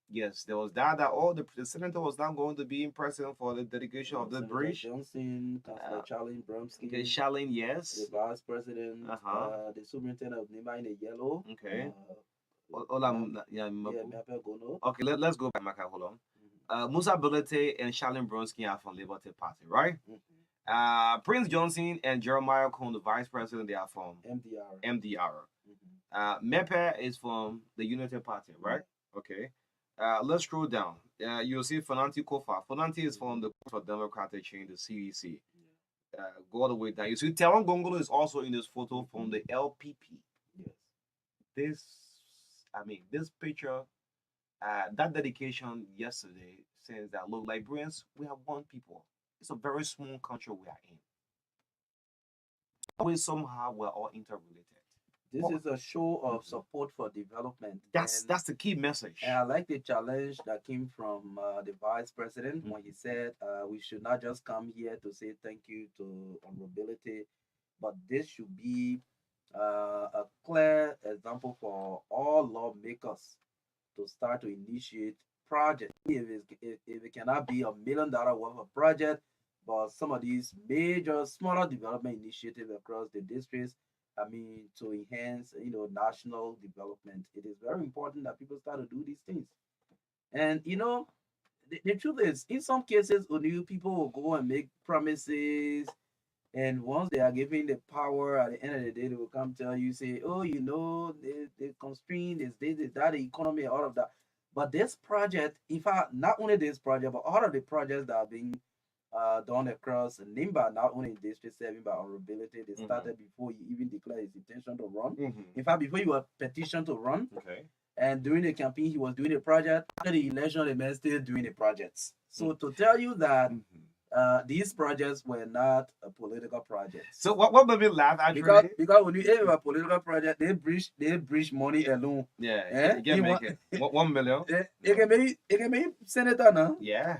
Yes, there was that all the senator was not going to be in person for the dedication of the bridge. Johnson, Councillor Charlene Bromsky. Okay, Charlene, yes. The vice president, the superintendent of Nima in the yellow. Okay. Okay, let's go back, Marka. Hold on. Musa Belete and Charlene Bronsky are from Liberty Party, right? Prince Johnson and Jeremiah Cohn, the vice president, they are from MDR. Mepe is from the Unity Party, right? Okay. Let's scroll down. You'll see Fernanti Kofa. Fernanti is from the Democratic Change, the CEC. Go all the way down. You see Teron Gongolo is also in this photo from the LPP. Yes. This picture, that dedication yesterday says that, look, Liberians, we have one people. It's a very small country we are in. Always somehow we're all interrelated. This is a show of support for development. That's the key message. And I like the challenge that came from the vice president when he said we should not just come here to say thank you to honorability, but this should be a clear example for all lawmakers to start to initiate projects. If it cannot be $1 million worth of project, but some of these major, smaller development initiatives across the districts, to enhance, national development. It is very important that people start to do these things. And, the truth is, in some cases, people will go and make promises And once they are given the power, at the end of the day, they will come tell you, say, oh, they constrain this, that, the economy, all of that. But this project, in fact, not only this project, but all of the projects that are being done across Nimba, not only in District 7, but honorability, they started before he even declared his intention to run. In fact, before he was petitioned to run, Okay. and during the campaign, he was doing a project. After the election, the man still doing the projects. So to tell you that these projects were not a political projects. So what made me laugh Because when you have a political project, they bridge money alone. Yeah, Eh? you can make it 1 million. It can be senator now. Yeah.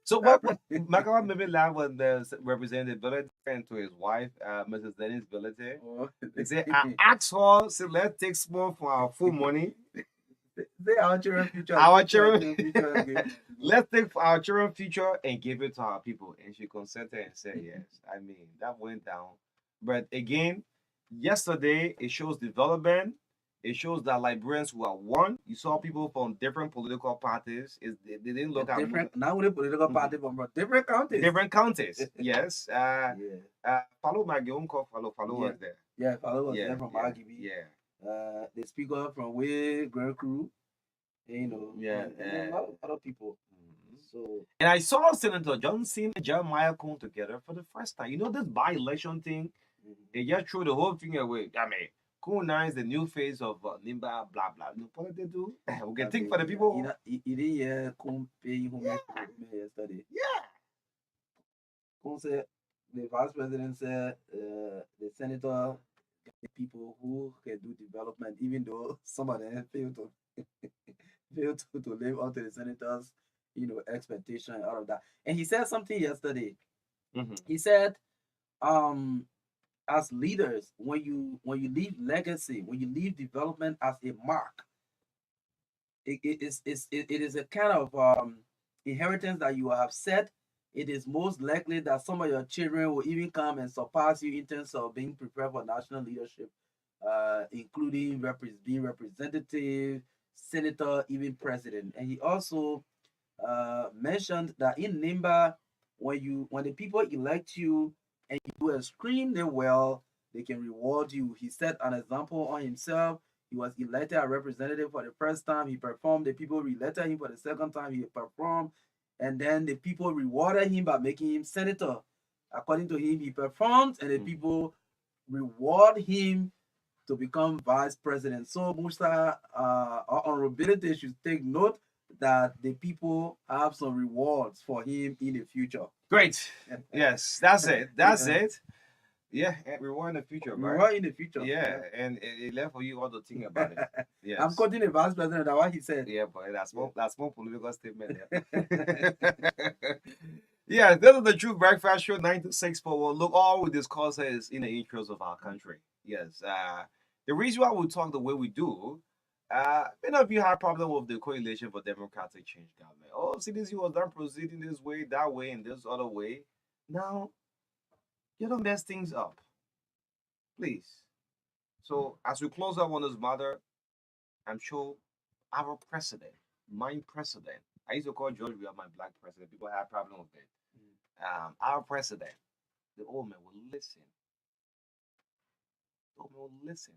So what Marka made me laugh when the representative Billy and to his wife, Mrs. Dennis Billy. Oh, He said, I asked her, so let's take small for our full money. they our children future. Our children future. let's take our children future and give it to our people. And she consented and said yes. I mean, that went down. But again, yesterday it shows development. It shows that Liberians were one. You saw people from different political parties. They didn't look at different, not only political party, but from different counties. different counties. Yes. Yeah. Follow my uncle. Follow was there. Yeah, Father was Yeah, there from yeah, RGB. yeah. The speaker from Way Grand Crew. Yeah, and a lot of other people. So And I saw Senator Johnson and Jeremiah come together for the first time. You know this by-election thing? They just threw the whole thing away. I mean, Kuna is the new face of Nimba, blah, blah. No, what they do? We can think for the people. he didn't hear Kun paying home yesterday. Yeah. Kun said the vice president said the senator the people who can do development, even though some of them fail to live up to the senators, expectation and all of that. And he said something yesterday. He said, as leaders, when you leave legacy, when you leave development as a mark, it is a kind of inheritance that you have set. It is most likely that some of your children will even come and surpass you in terms of being prepared for national leadership, including being representative, senator, even president. And he also mentioned that in Nimba, when the people elect you and you do extremely well, they can reward you. He set an example on himself. He was elected a representative for the first time. He performed. The people re-elected him for the second time. He performed. And then the people rewarded him by making him senator. According to him, he performed, and the people reward him to become vice president. So, Musa, honorability should take note that the people have some rewards for him in the future. Great. Yes, that's it. That's it. Yeah, and reward in the future, right? Reward in the future. Yeah, and it left for you all to think about it. Yes. I'm quoting the vice president. That's what he said. Yeah, but that's more political statement. Yeah, this is the True Breakfast Show 92641. Look, all we discuss is in the interest of our country. Yes. The reason why we talk the way we do, many of you have problem with the Coalition for Democratic Change government. Oh, CDC was done proceeding this way, that way, and this other way. Now, you don't mess things up. Please. So, as we close up on this matter, I'm sure our president, my president, I used to call George Weah my black president. People have problem with it. Our president, the old man will listen. The old man will listen.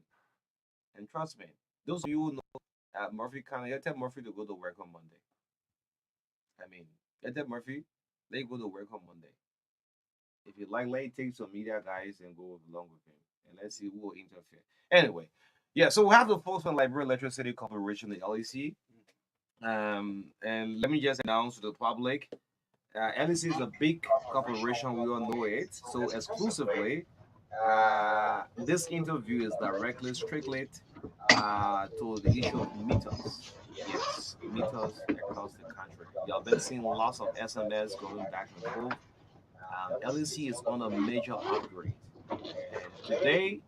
And trust me, those of you who know Murphy County, you tell Murphy to go to work on Monday. I mean, you tell Murphy, they go to work on Monday. If you like, let take some media guys and go along with him. And let's see who will interfere. Anyway, yeah, so we have the folks from Liberian Electricity Corporation, the LEC. And let me just announce to the public, LEC is a big corporation, we all know it. So exclusively, this interview is directly, strictly to the issue of meters. Yes, meters across the country. You have been seeing lots of SMS going back and forth. LEC is on a major upgrade. And today,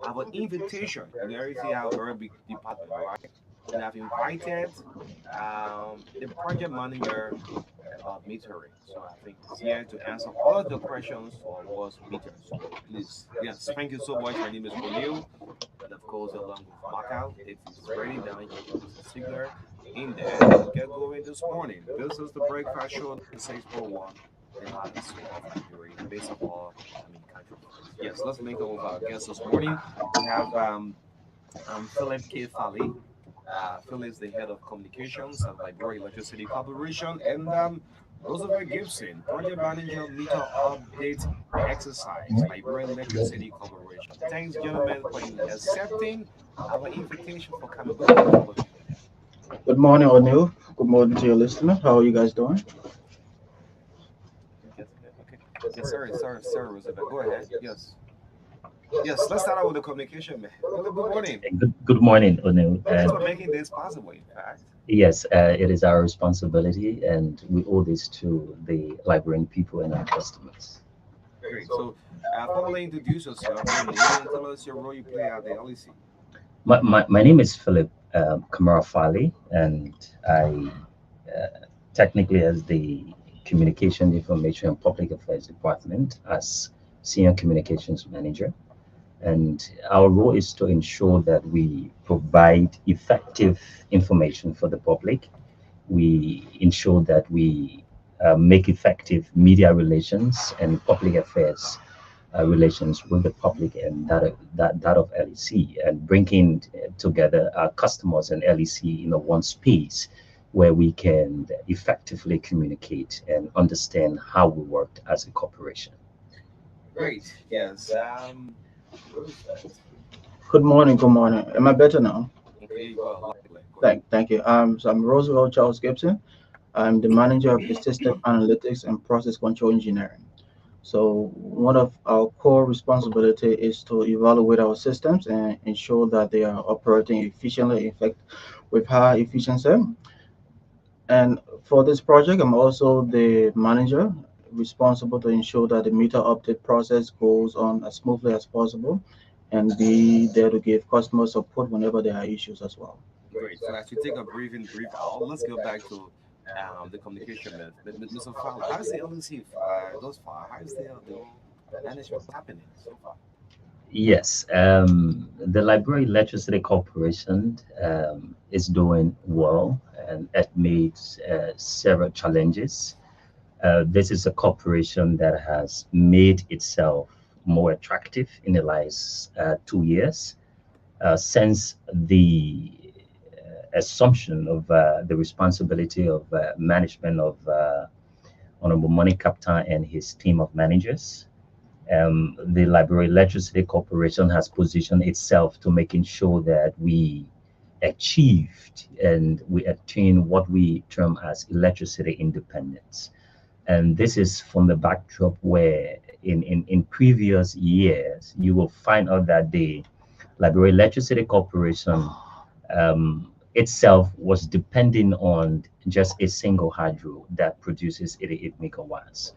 I have an invitation. And LEC have a very big department, right? And I've invited the project manager about metering. So I think he's here to answer all of the questions on what's meters. So please, yes, thank you so much. My name is O'Neill. And of course, along with Marka, it is ready now. You can use the signal in there and get going this morning. This is the Breakfast Show 641. they have a suite of library based of all, country first. Yes, let's link up with our guests this morning. We have Philip K. Fally. Phil is the head of communications at Library Electricity Corporation, and Roosevelt Gibson, project manager, meter update exercise, Library Electricity Corporation. Thanks, gentlemen, for accepting our invitation for coming. Good morning to all of you. Good morning, O'Neill. Good morning to your listener. How are you guys doing? Yes, okay. Yes, sir, Roosevelt. Go ahead. Yes. Yes, let's start out with the communication, man. Philip, good morning. Good morning, O'Neill. Thanks And for making this possible, in fact. yes, it is our responsibility, and we owe this to the librarian people and our customers. Great. So, formally introduce yourself, your name, and tell us your role you play at the LEC. My name is Philip Kamara Fali, and I technically as the Communication, Information, and Public Affairs Department as Senior Communications Manager. And our role is to ensure that we provide effective information for the public. We ensure that we make effective media relations and public affairs relations with the public and that of LEC, and bringing together our customers and LEC in a one space where we can effectively communicate and understand how we work as a corporation. Great. Yes. Roosevelt. Good morning. Good morning. Am I better now? Okay, you go. Lovely. Go ahead. Thank you. So I'm Roosevelt Charles Gibson. I'm the manager of the System Analytics and Process Control Engineering. So one of our core responsibility is to evaluate our systems and ensure that they are operating efficiently, in fact, with high efficiency. And for this project, I'm also the manager responsible to ensure that the meter update process goes on as smoothly as possible and be there to give customer support whenever there are issues as well. Great. So, as we take a brief out, let's go back to the communication myth. Mr. Fowler, how's the LEC thus far? How's the management happening so far? Yes, the Library Electricity Corporation is doing well, and it meets several challenges. This is a corporation that has made itself more attractive in the last 2 years since the assumption of the responsibility of management of Honorable Money Captain and his team of managers. The Library Electricity Corporation has positioned itself to making sure that we achieved and we attain what we term as electricity independence. And this is from the backdrop where in previous years, you will find out that the Library Electricity Corporation itself was depending on just a single hydro that produces 88 megawatts.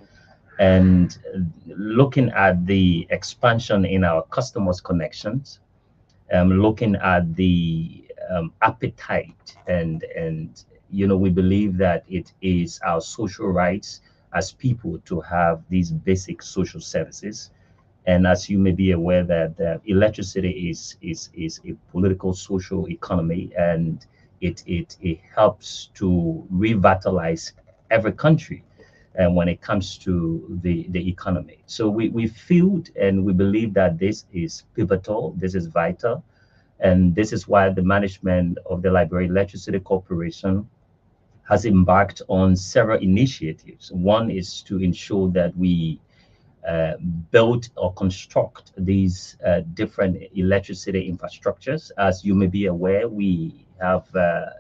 And looking at the expansion in our customers' connections, looking at the appetite, and we believe that it is our social rights as people to have these basic social services. And as you may be aware, that electricity is a political social economy, and it helps to revitalize every country and when it comes to the economy. So we feel and we believe that this is pivotal, this is vital, and this is why the management of the Library Electricity Corporation has embarked on several initiatives. One is to ensure that we uh, build or construct these different electricity infrastructures. As you may be aware, we have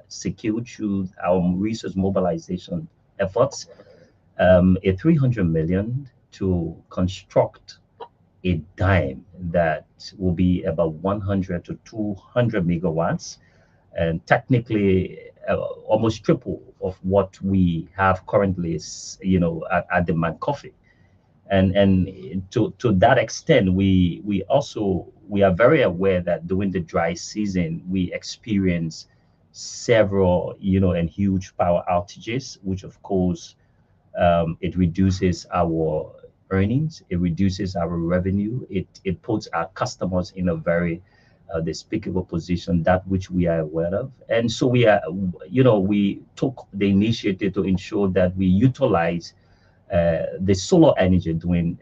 secured through our resource mobilization efforts a 300 million to construct a dime that will be about 100 to 200 megawatts, and technically almost triple of what we have currently is, at the Mancoffey. And to that extent, we are very aware that during the dry season we experience several, and huge power outages, which of course it reduces our earnings, it reduces our revenue, it puts our customers in a very despicable position, that which we are aware of. And so we took the initiative to ensure that we utilize the solar energy during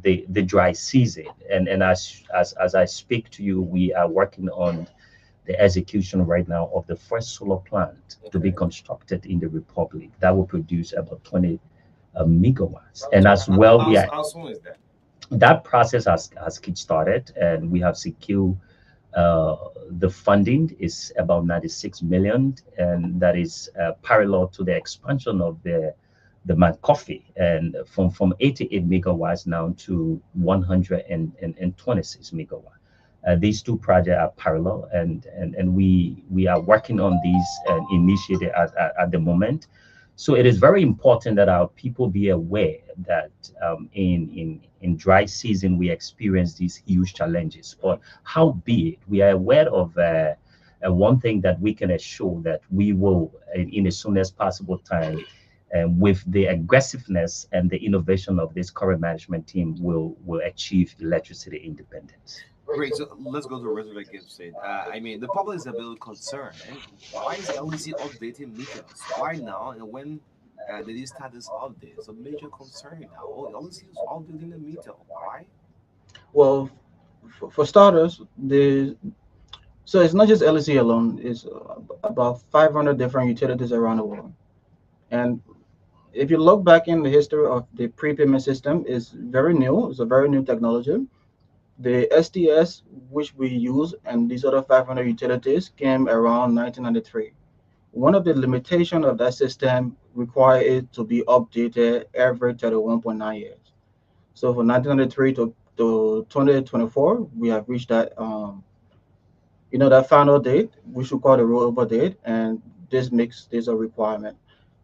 the dry season. And as I speak to you, we are working on the execution right now of the first solar plant to be Okay. constructed in the Republic that will produce about 20 megawatts. And So as well, we are how soon is that? that process has kick-started, and we have secured uh, the funding is about 96 million, and that is parallel to the expansion of the McCoffee, and from 88 megawatts now to 126 megawatts. These two projects are parallel, and we are working on these initiatives at the moment. So it is very important that our people be aware that in dry season we experience these huge challenges. But how be it, we are aware of one thing that we can assure that we will, in as soon as possible time, with the aggressiveness and the innovation of this current management team, will achieve electricity independence. Great. So let's go to Reservoir Gibson. I mean, the public is a bit concerned. And why is LEC updating meters? Why now? And when did you start this update? It's a major concern now. Oh, LEC is updating the meter. Why? Well, for starters, so it's not just LEC alone. It's about 500 different utilities around the world. And if you look back in the history of the prepayment system, it's very new. It's a very new technology. The STS, which we use, and these other 500 utilities came around 1993. One of the limitations of that system require it to be updated every 31.9 years. So from 1993 to 2024, we have reached that that final date, we should call the rollover date, and this makes this a requirement.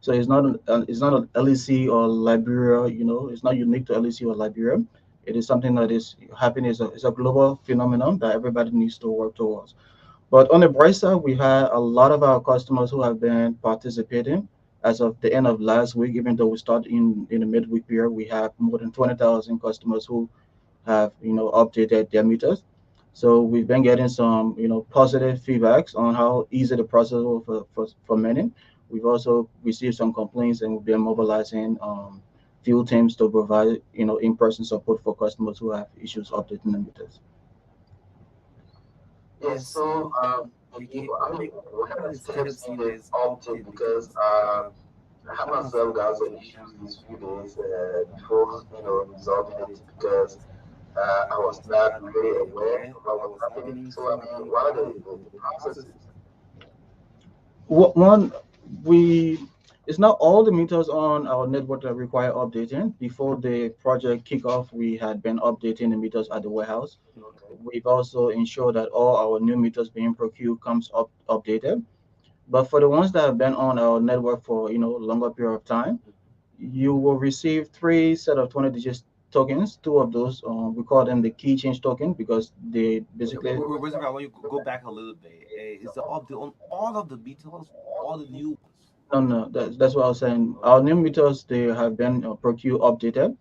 So it's not an LEC or Liberia, it's not unique to LEC or Liberia. It is something that is happening. It's a global phenomenon that everybody needs to work towards. But on the bright side, we had a lot of our customers who have been participating. As of the end of last week, even though we start in the midweek period, we have more than 20,000 customers who have updated their meters. So we've been getting some positive feedbacks on how easy the process was for many. We've also received some complaints, and we've been mobilizing field teams to provide in-person support for customers who have issues updating the meters. Yes, so I mean, we have a steps in this update because I myself got some issues these few days before resolving it because I was not really aware of what was happening. So I mean, what are the processes? One, we it's not all the meters on our network that require updating. Before the project kickoff, we had been updating the meters at the warehouse. Okay. We've also ensured that all our new meters being procured comes updated. But for the ones that have been on our network for longer period of time, you will receive three set of 20 digit tokens. Two of those, we call them the key change token because they Okay, basically Reservoir, I want you to go back a little bit. Is the update on all of the meters, all the new ones? no, that's what I was saying. Our new meters, they have been procured updated.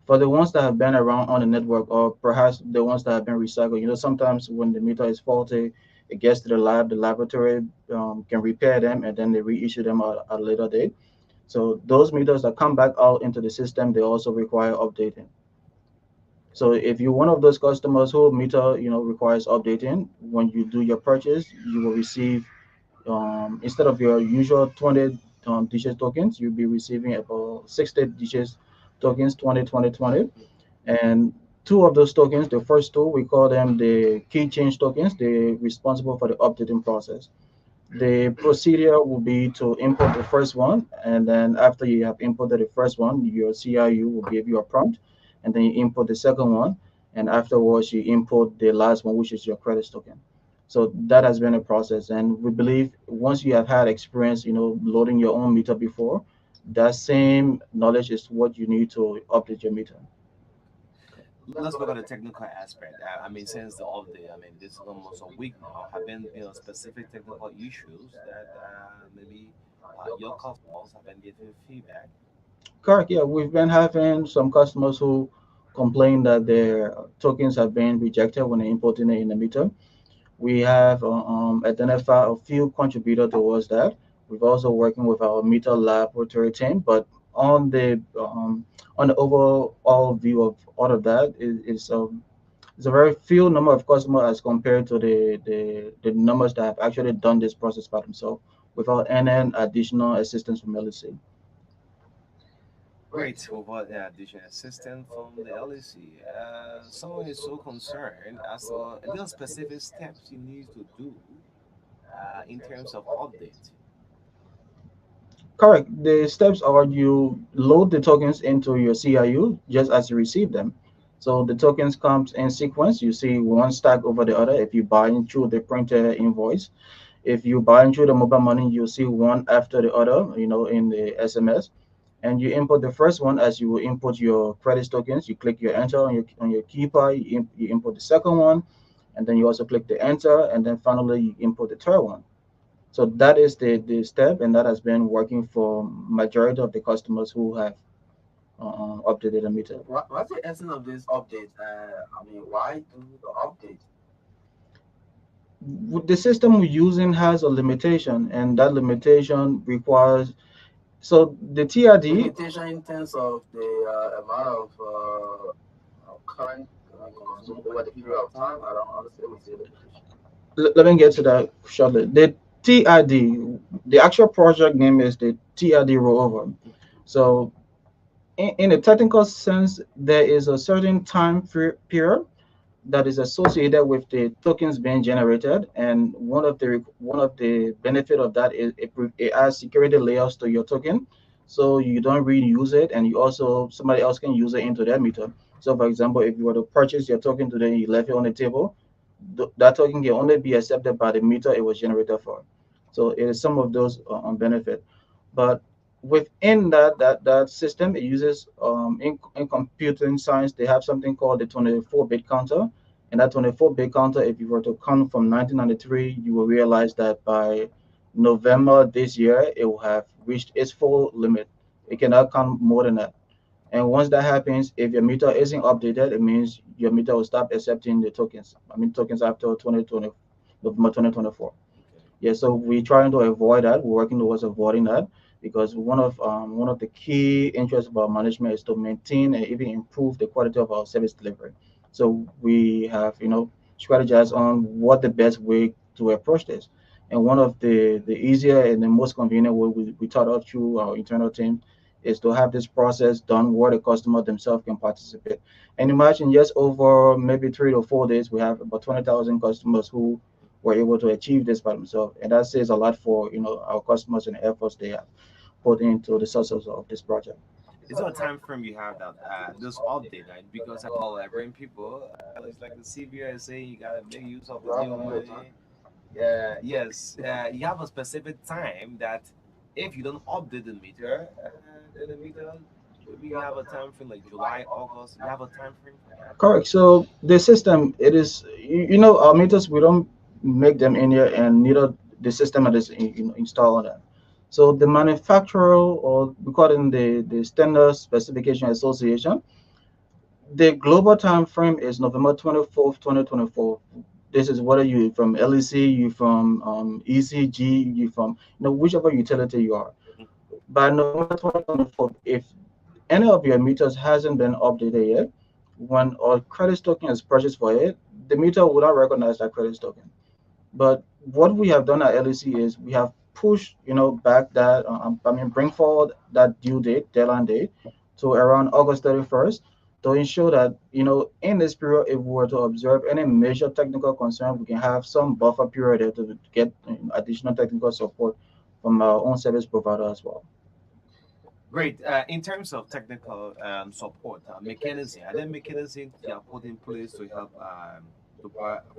For the ones that have been around on the network, or perhaps the ones that have been recycled, sometimes when the meter is faulty, it gets to the lab, the laboratory can repair them, and then they reissue them at a later date. So those meters that come back out into the system, they also require updating. So if you're one of those customers who meter requires updating, when you do your purchase, you will receive instead of your usual 20 digit tokens, you'll be receiving about 60 digits tokens, 20 20 20. And two of those tokens, the first two, we call them the key change tokens. They're responsible for the updating process. The procedure will be to import the first one, and then after you have imported the first one, your CIU will give you a prompt, and then you import the second one, and afterwards you import the last one, which is your credit token. So that has been a process, and we believe once you have had experience, loading your own meter before, that same knowledge is what you need to update your meter. Let's look at the technical aspect. I mean, since the update, I mean, this is almost a week now. Have been specific technical issues that maybe your customers have been giving feedback. Correct. Yeah, we've been having some customers who complain that their tokens have been rejected when they importing it in the meter. We have identified a few contributors towards that. We've also working with our meter laboratory team, but on the overall view of all of that is a very few number of customers as compared to the numbers that have actually done this process by themselves without any additional assistance from LEC. Great. Without the additional assistance from the LEC, someone is so concerned as to the specific steps you need to do in terms of update. Correct. The steps are you load the tokens into your CIU just as you receive them. So the tokens comes in sequence. You see one stack over the other if you buy in through the printer invoice. If you buy in through the mobile money, you see one after the other, in the SMS. And you input the first one as you will input your credit tokens. You click your enter on your keypad, you input the second one, and then you also click the enter, and then finally you input the third one. So that is the step, and that has been working for majority of the customers who have updated a meter. What's the essence of this update? Why do the update? The system we're using has a limitation, and that limitation requires so the TRD. Limitation in terms of the amount of current consumed over the period of time. I don't understand what's the limitation. Let me get to that shortly. The TRD, the actual project name is the TRD rollover. So in a technical sense, there is a certain time period that is associated with the tokens being generated, and one of the benefit of that is it adds security layers to your token, so you don't really use it, and you also somebody else can use it into their meter. So for example, if you were to purchase your token today and you left it on the table, that token can only be accepted by the meter it was generated for. So it is some of those benefit. But within that system, it uses in computing science, they have something called the 24-bit counter. And that 24-bit counter, if you were to count from 1993, you will realize that by November this year, it will have reached its full limit. It cannot count more than that. And once that happens, if your meter isn't updated, it means your meter will stop accepting the tokens. I mean, tokens after 2020, November 2024. Okay. Yeah, so we're trying to avoid that. We're working towards avoiding that because one of the key interests of our management is to maintain and even improve the quality of our service delivery. So we have strategized on what the best way to approach this. And one of the easier and the most convenient way we thought of through our internal team is to have this process done where the customer themselves can participate. And imagine just over maybe 3 to 4 days, we have about 20,000 customers who were able to achieve this by themselves, and that says a lot for our customers and the efforts they have put into the success of this project. Is there a time frame you have that this update, right? Because I bring people, it's like the CBA is saying you gotta make use of the new money. Yes, you have a specific time that if you don't update the meter, then the meter maybe you have a time frame like July, August. You have a time frame for that. Correct. So the system, it is, our meters, we don't make them in here, and neither the system that is installed on them. So the manufacturer, or we call it the Standard Specification Association, the global time frame is November 24th, 2024. This is whether you from LEC, you from ECG, you from whichever utility you are. Mhm. By November 2024, if any of your meters hasn't been updated yet, when a credit token is purchased for it, the meter will not recognize that credit token. But what we have done at LEC is we have pushed, back that, bring forward that due date, deadline date, to around August 31st to ensure that, in this period, if we were to observe any major technical concern, we can have some buffer period there to get additional technical support from our own service provider as well. Great. In terms of technical support, mechanism, are there mechanisms you have put in place to help to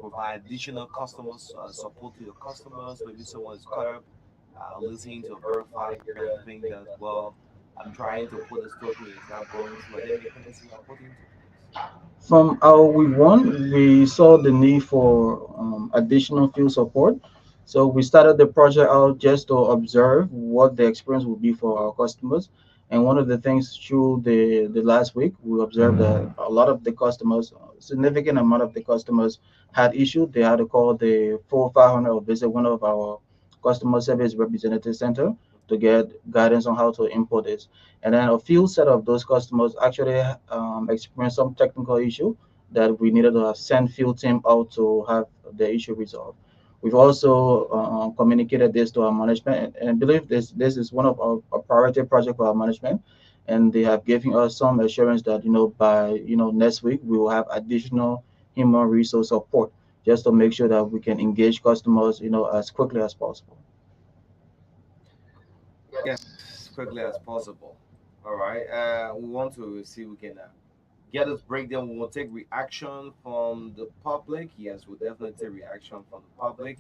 provide additional customers support to your customers? Maybe someone is caught up listening to verify and think that, well, I'm trying to put this token, it's not going through. Are there mechanisms you have put into place? From our week one, we saw the need for additional field support. So we started the project out just to observe what the experience would be for our customers. And one of the things through the last week, we observed that a lot of the customers, a significant amount of the customers had issues. They had to call the full 500 or visit one of our customer service representative center to get guidance on how to import this. And then a few set of those customers actually experienced some technical issue that we needed to have sent field team out to have the issue resolved. We've also communicated this to our management, and I believe this is one of our priority project for our management, and they have given us some assurance that by next week we will have additional human resource support just to make sure that we can engage customers as quickly as possible. Yes, as quickly as possible. All right. We want to see if we can get this breakdown. We will take reaction from the public. Yes, we'll definitely take reaction from the public.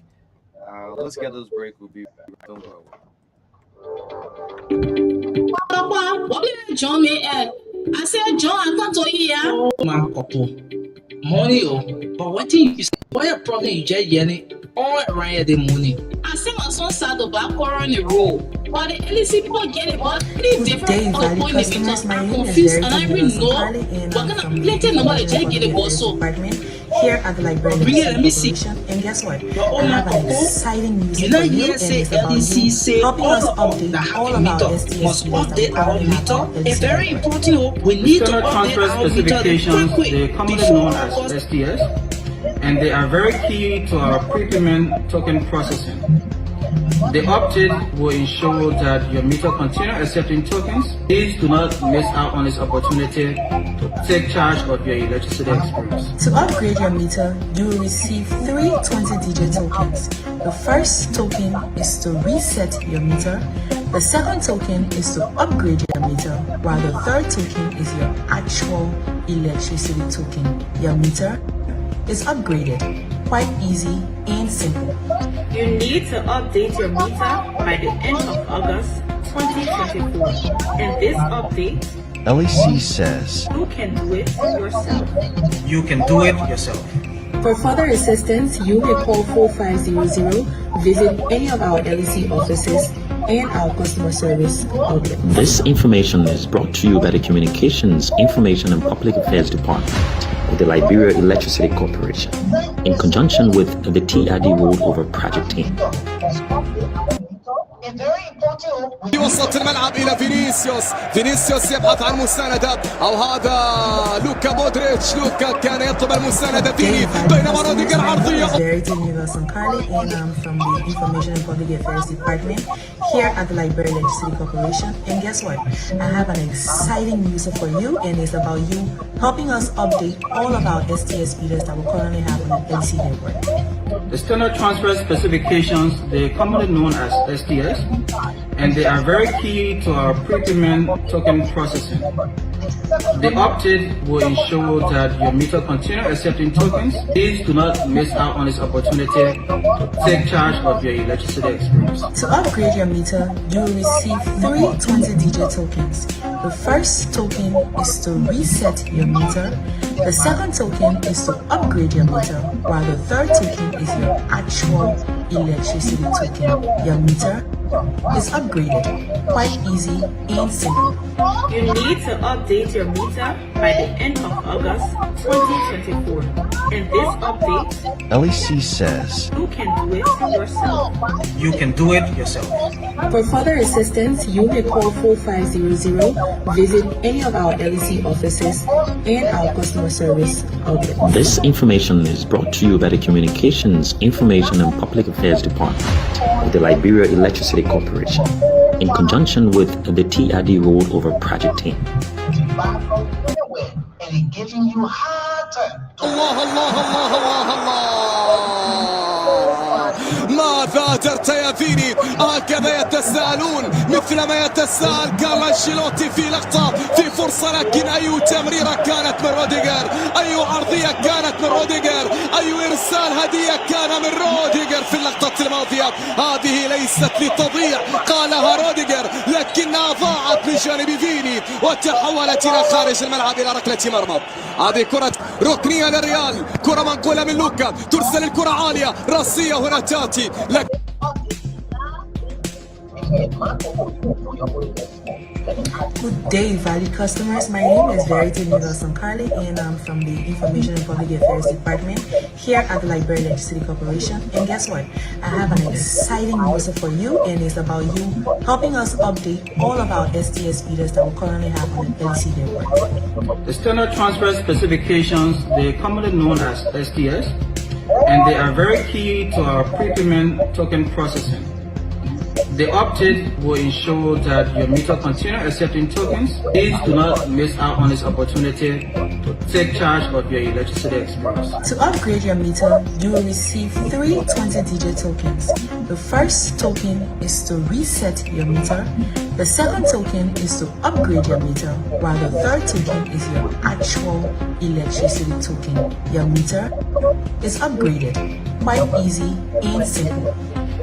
Let's get this break. We'll be right. Don't go away. Papa, what did John me at? I said, John, I come to here. Oh, my couple. Money, but what thing you say? What a problem you just getting all around the money? I said, my son sat the back on the road. But the LC people get it, but three different appointments because I'm confused and I really know we're gonna let them know what the check get it also. Here at the library, Let me see. And guess what? Oh, I have my an exciting news You for know, you, here and say it's about LDC you say helping us update all of our meter STS must meters that we update our currently have meter. on It's LCS. very important. We need to Standard update transfer our meter specifications, quick they commonly before known as August. STS, and they are very key to our prepayment token processing. The update will ensure that your meter continues accepting tokens. Please do not miss out on this opportunity to take charge of your electricity experience. To upgrade your meter, you will receive 3 20-digit tokens. The first token is to reset your meter. The second token is to upgrade your meter, while the third token is your actual electricity token. Your meter is upgraded. Quite easy and simple. You need to update your meter by the end of August 2024. And this update, LEC says you can do it yourself. You can do it yourself. For further assistance, you may call 4500, visit any of our LEC offices, and our customer service outlet. This information is brought to you by the Communications, Information and Public Affairs Department of the Liberia Electricity Corporation in conjunction with the TID Rollover Project team. في وسط الملعب الى فينيسيوس يبحث عن مساندة او هذا لوكا مودريتش. لوكا كان يطلب المساندة فيني بينما روديجر عرضية. From the Information and Public Affairs Department here at the Liberia Electricity Corporation. And guess what? I have an exciting news for you, and it's about you helping us update all of our STS meters that we currently have on the LC network. The standard transfer specifications, they are commonly known as STS, and they are very key to our prepayment token processing. The update will ensure that your meter continues accepting tokens. Please do not miss out on this opportunity to take charge of your electricity experience. To upgrade your meter, you will receive 3 20-digit tokens. The first token is to reset your meter. The second token is to upgrade your meter, while the third token is your actual electricity token. Your meter is upgraded. Quite easy and simple. You need to update your meter by the end of August 2024. And this update, LEC says you can do it yourself. You can do it yourself. For further assistance, you may call 4500, visit any of our LEC offices, and our customer service outlet. This information is brought to you by the Communications, Information and Public Affairs Department of the Liberia Electricity Corporation in conjunction with the TID Rollover Project team. And giving you hard time. الله الله الله الله الله ماذا درت يا فيني؟ هكذا يتساءلون مثلما يتساءل كارلو أنشيلوتي في لقطة في فرصة، لكن أي تمريرة كانت من روديجر، أي عرضية كانت من روديجر، أي إرسال هدية كان من روديجر في اللقطة الماضية. هذه ليست لتضيع قالها روديجر، لكنها ضاعت من جانب فيني وتحولت إلى خارج الملعب إلى ركلة مرمى. هذه كرة ركنية للريال، كرة منقولة من لوكا، ترسل الكرة عالية راسية هنا تاتي Good day, valued customers. My name is Verity Nicholson Carly, and I'm from the Information and Public Affairs Department here at the Liberia Electricity Corporation. And guess what? I have an exciting news for you, and it's about you helping us update all of our STS meters that we currently have on the LC network. The standard transfer specifications, they're commonly known as STS, and they are very key to our prepayment token processing. The update will ensure that your meter continues accepting tokens. Please do not miss out on this opportunity to take charge of your electricity experience. To upgrade your meter, you will receive 3 20-digit tokens. The first token is to reset your meter. The second token is to upgrade your meter, while the third token is your actual electricity token. Your meter is upgraded. Quite easy and simple.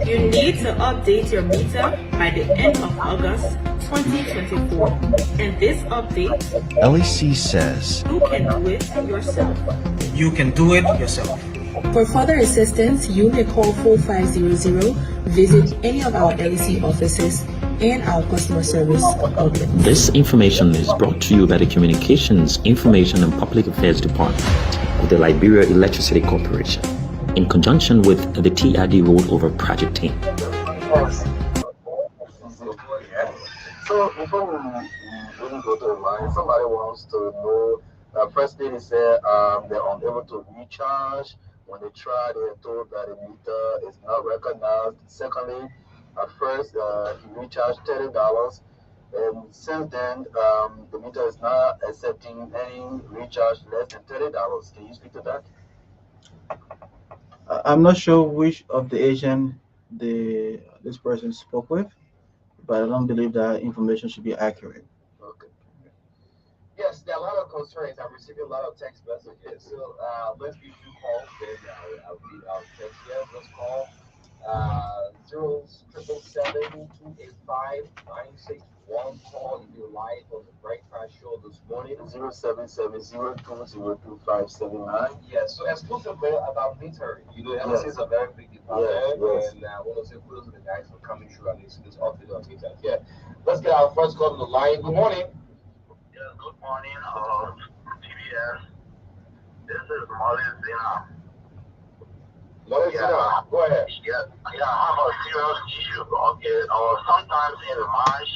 You need to update your meter by the end of August 2024. And this update, LEC says, you can do it yourself. You can do it yourself. For further assistance, you may call 4500, visit any of our LEC offices, and our customer service outlet. This information is brought to you by the Communications, Information and Public Affairs Department of the Liberia Electricity Corporation, in conjunction with the TRD Rollover Project team. So before we really go to the line, somebody wants to know. First thing is they're unable to recharge. When they try, they are told that the meter is not recognized. Secondly, at first he recharged $30, and since then the meter is not accepting any recharge less than $30. Can you speak to that? I'm not sure which of the agent this person spoke with, but I don't believe that information should be accurate. Okay. Yes, there are a lot of concerns. I'm receiving a lot of text messages. So let's give you calls. Then I'll text you. Let's call 0777-285-9611. Call if you're live on the Breakfast Show this morning. 0770-202-579. Yes, so exclusively about metering. You know, LC is a very big department, and I want to say kudos to the guys for coming through and this update on meters. Yeah. Let's get our first call on the line. Good morning. Yeah, good morning, TBS. This is Molly Zina. Molly Zina, go ahead. Yeah, I have a serious issue. Okay, sometimes in March,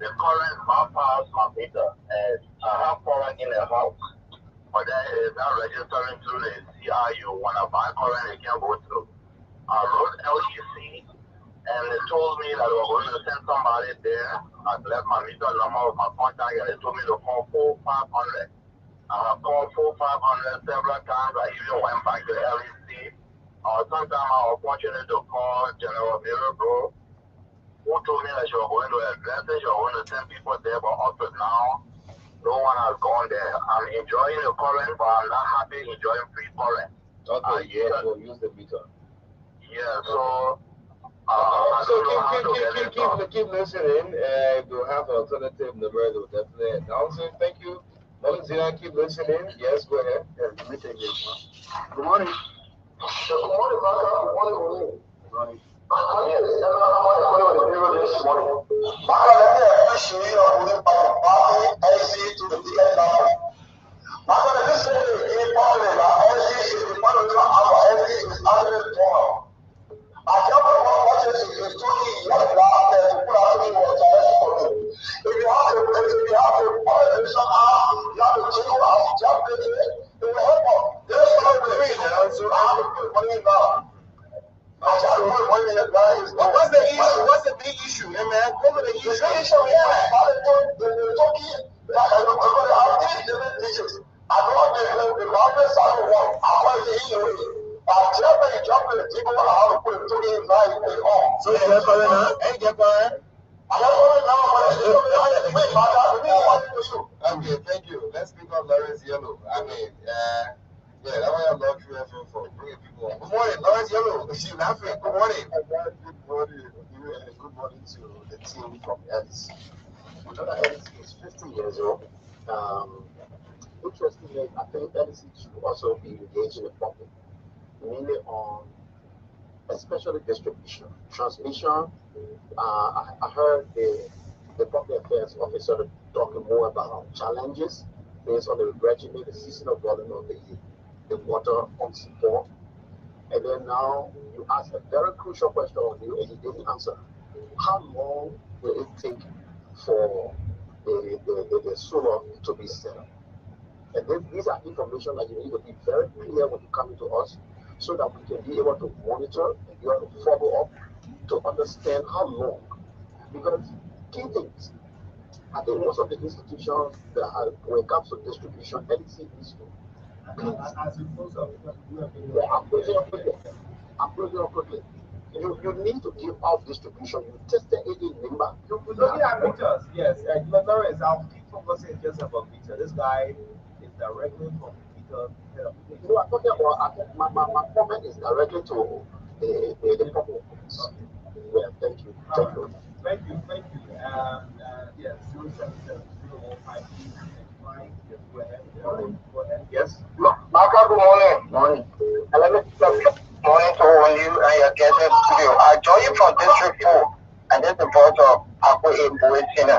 the current bypass my meter, and I have current in the house. But then it's not registering through the CRU. When I buy current, it can't go through. I wrote LGC, and they told me that they were going to send somebody there. I left my meter number with my contact, and they told me to call 4500. I have called 4500 several times. I even went back to the LEC. Sometimes I was fortunate to call General Miracle, who told me that she was going to address it, she was going to send people there, but up to now, no one has gone there. I'm enjoying the current, but I'm not happy enjoying free current. Okay, yeah, we'll use the meter. Yeah, so... keep listening, and we'll have an alternative number that will definitely announce it. Thank you. Valentina, keep listening. Yes, go ahead. Yeah, let me take this one. Good morning. Good morning, Marka. Good morning. Good morning. Marka, let me appreciate your moving from the party LC to the ticket number. Marka, let me say in public that LC is the part of our LC is under the door. I can't watch it in 2 years now to put out to me what if you have to politician out, you have to change out, jump in it, it will help us. There's no way, so I have to put money in now. I try to put money in the guys. What's the issue? What's the big issue, man? Go to the issue. The issue is the talking that I'm going to have 3 different issues. I know the government side of one. I want to hear you. Jump in the table, I have to put it 2 days live on. So you get going now? Ain't get going? Okay, thank you. Let's speak on Lawrence Yellow. I mean, yeah, that way I love True FM for bringing people on. Good morning, Lawrence Yellow. She's laughing. Good morning. Good morning. Good morning to the team from LEC. LEC is 50 years old. Interestingly, I think LEC should also be engaging the public, mainly on especially distribution. Transmission, I heard the public affairs officer talking more about challenges based on the regimen, the seasonal volume of the water on support. And then now you ask a very crucial question on you and you didn't answer. How long will it take for the solar to be set up? And these are information that you need to be very clear when you come to us so that we can be able to monitor and be able to follow up to understand how long. Because key things, I think most of the institutions that are, when it comes to distribution, LC is as it goes up, I'm closing up quickly. You need to give out distribution. You tested it in number. You're looking at meters, yes. Remember, I'll keep focusing just about meter. This guy is directly from meter. No, I'm talking about my comment is directly to the public. Yeah, thank you. Thank you. Yes, 0770153. Yes. Marka, good morning. Morning. And let me morning to all you and your guests in studio. I join you from District 4, and this is the voice of Akwe Eboetina.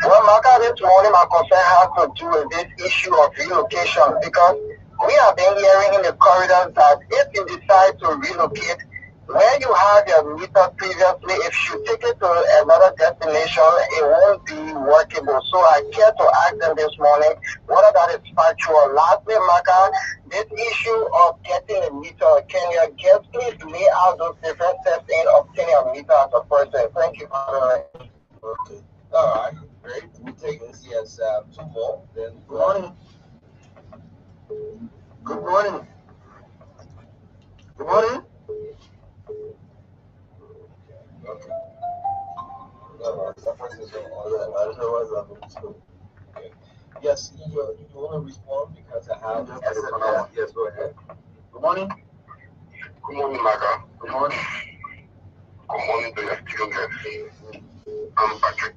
Well, Marka, this morning my concern has to do with this issue of relocation, because we have been hearing in the corridors that if you decide to relocate, where you had your meter previously, if you take it to another destination, it won't be workable. So I care to ask them this morning whether that is factual. Lastly, Marka, this issue of getting a meter, can your guests please lay out those different steps in obtaining a meter as a person? Thank you. Okay. All right. Great. We'll take this. Yes. Two more. Then. Good morning. Good morning. Good morning. Okay. Yes, you want to respond because I have. Yes, go ahead. Good morning. Good morning, Marka. Good morning. Good morning to your students. I'm Patrick,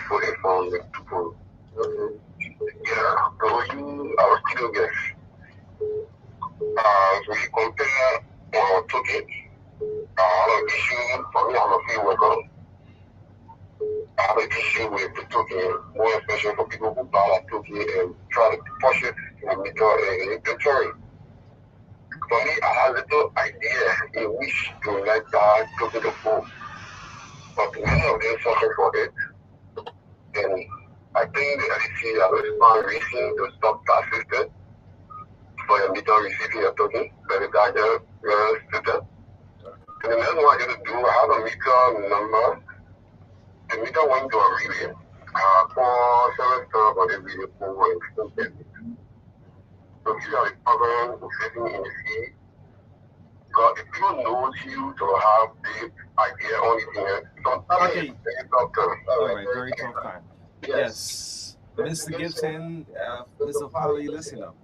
fully from the people. Okay. Yeah, so you, our student guests, we compare token. I have an issue, for me, I'm a field worker. I have an issue with the token, more especially for people who buy a token and try to push it in the middle and inventory. For me, I have a little idea in which to let that token to go. But many of them suffer for it. And I think the LEC has found reason to stop that system for your meter receiving your token, but the guide your student. And the next one I need to do, I have a meter number. The meter went to a relay for 7 star for the relay for extension. So these are the problems facing in the sea. Because if people knows you to have the idea on it, sometimes Okay. it's doctor. All right, very tough time. Yes. Mr. Gibson, Mr. Follow, you listen up.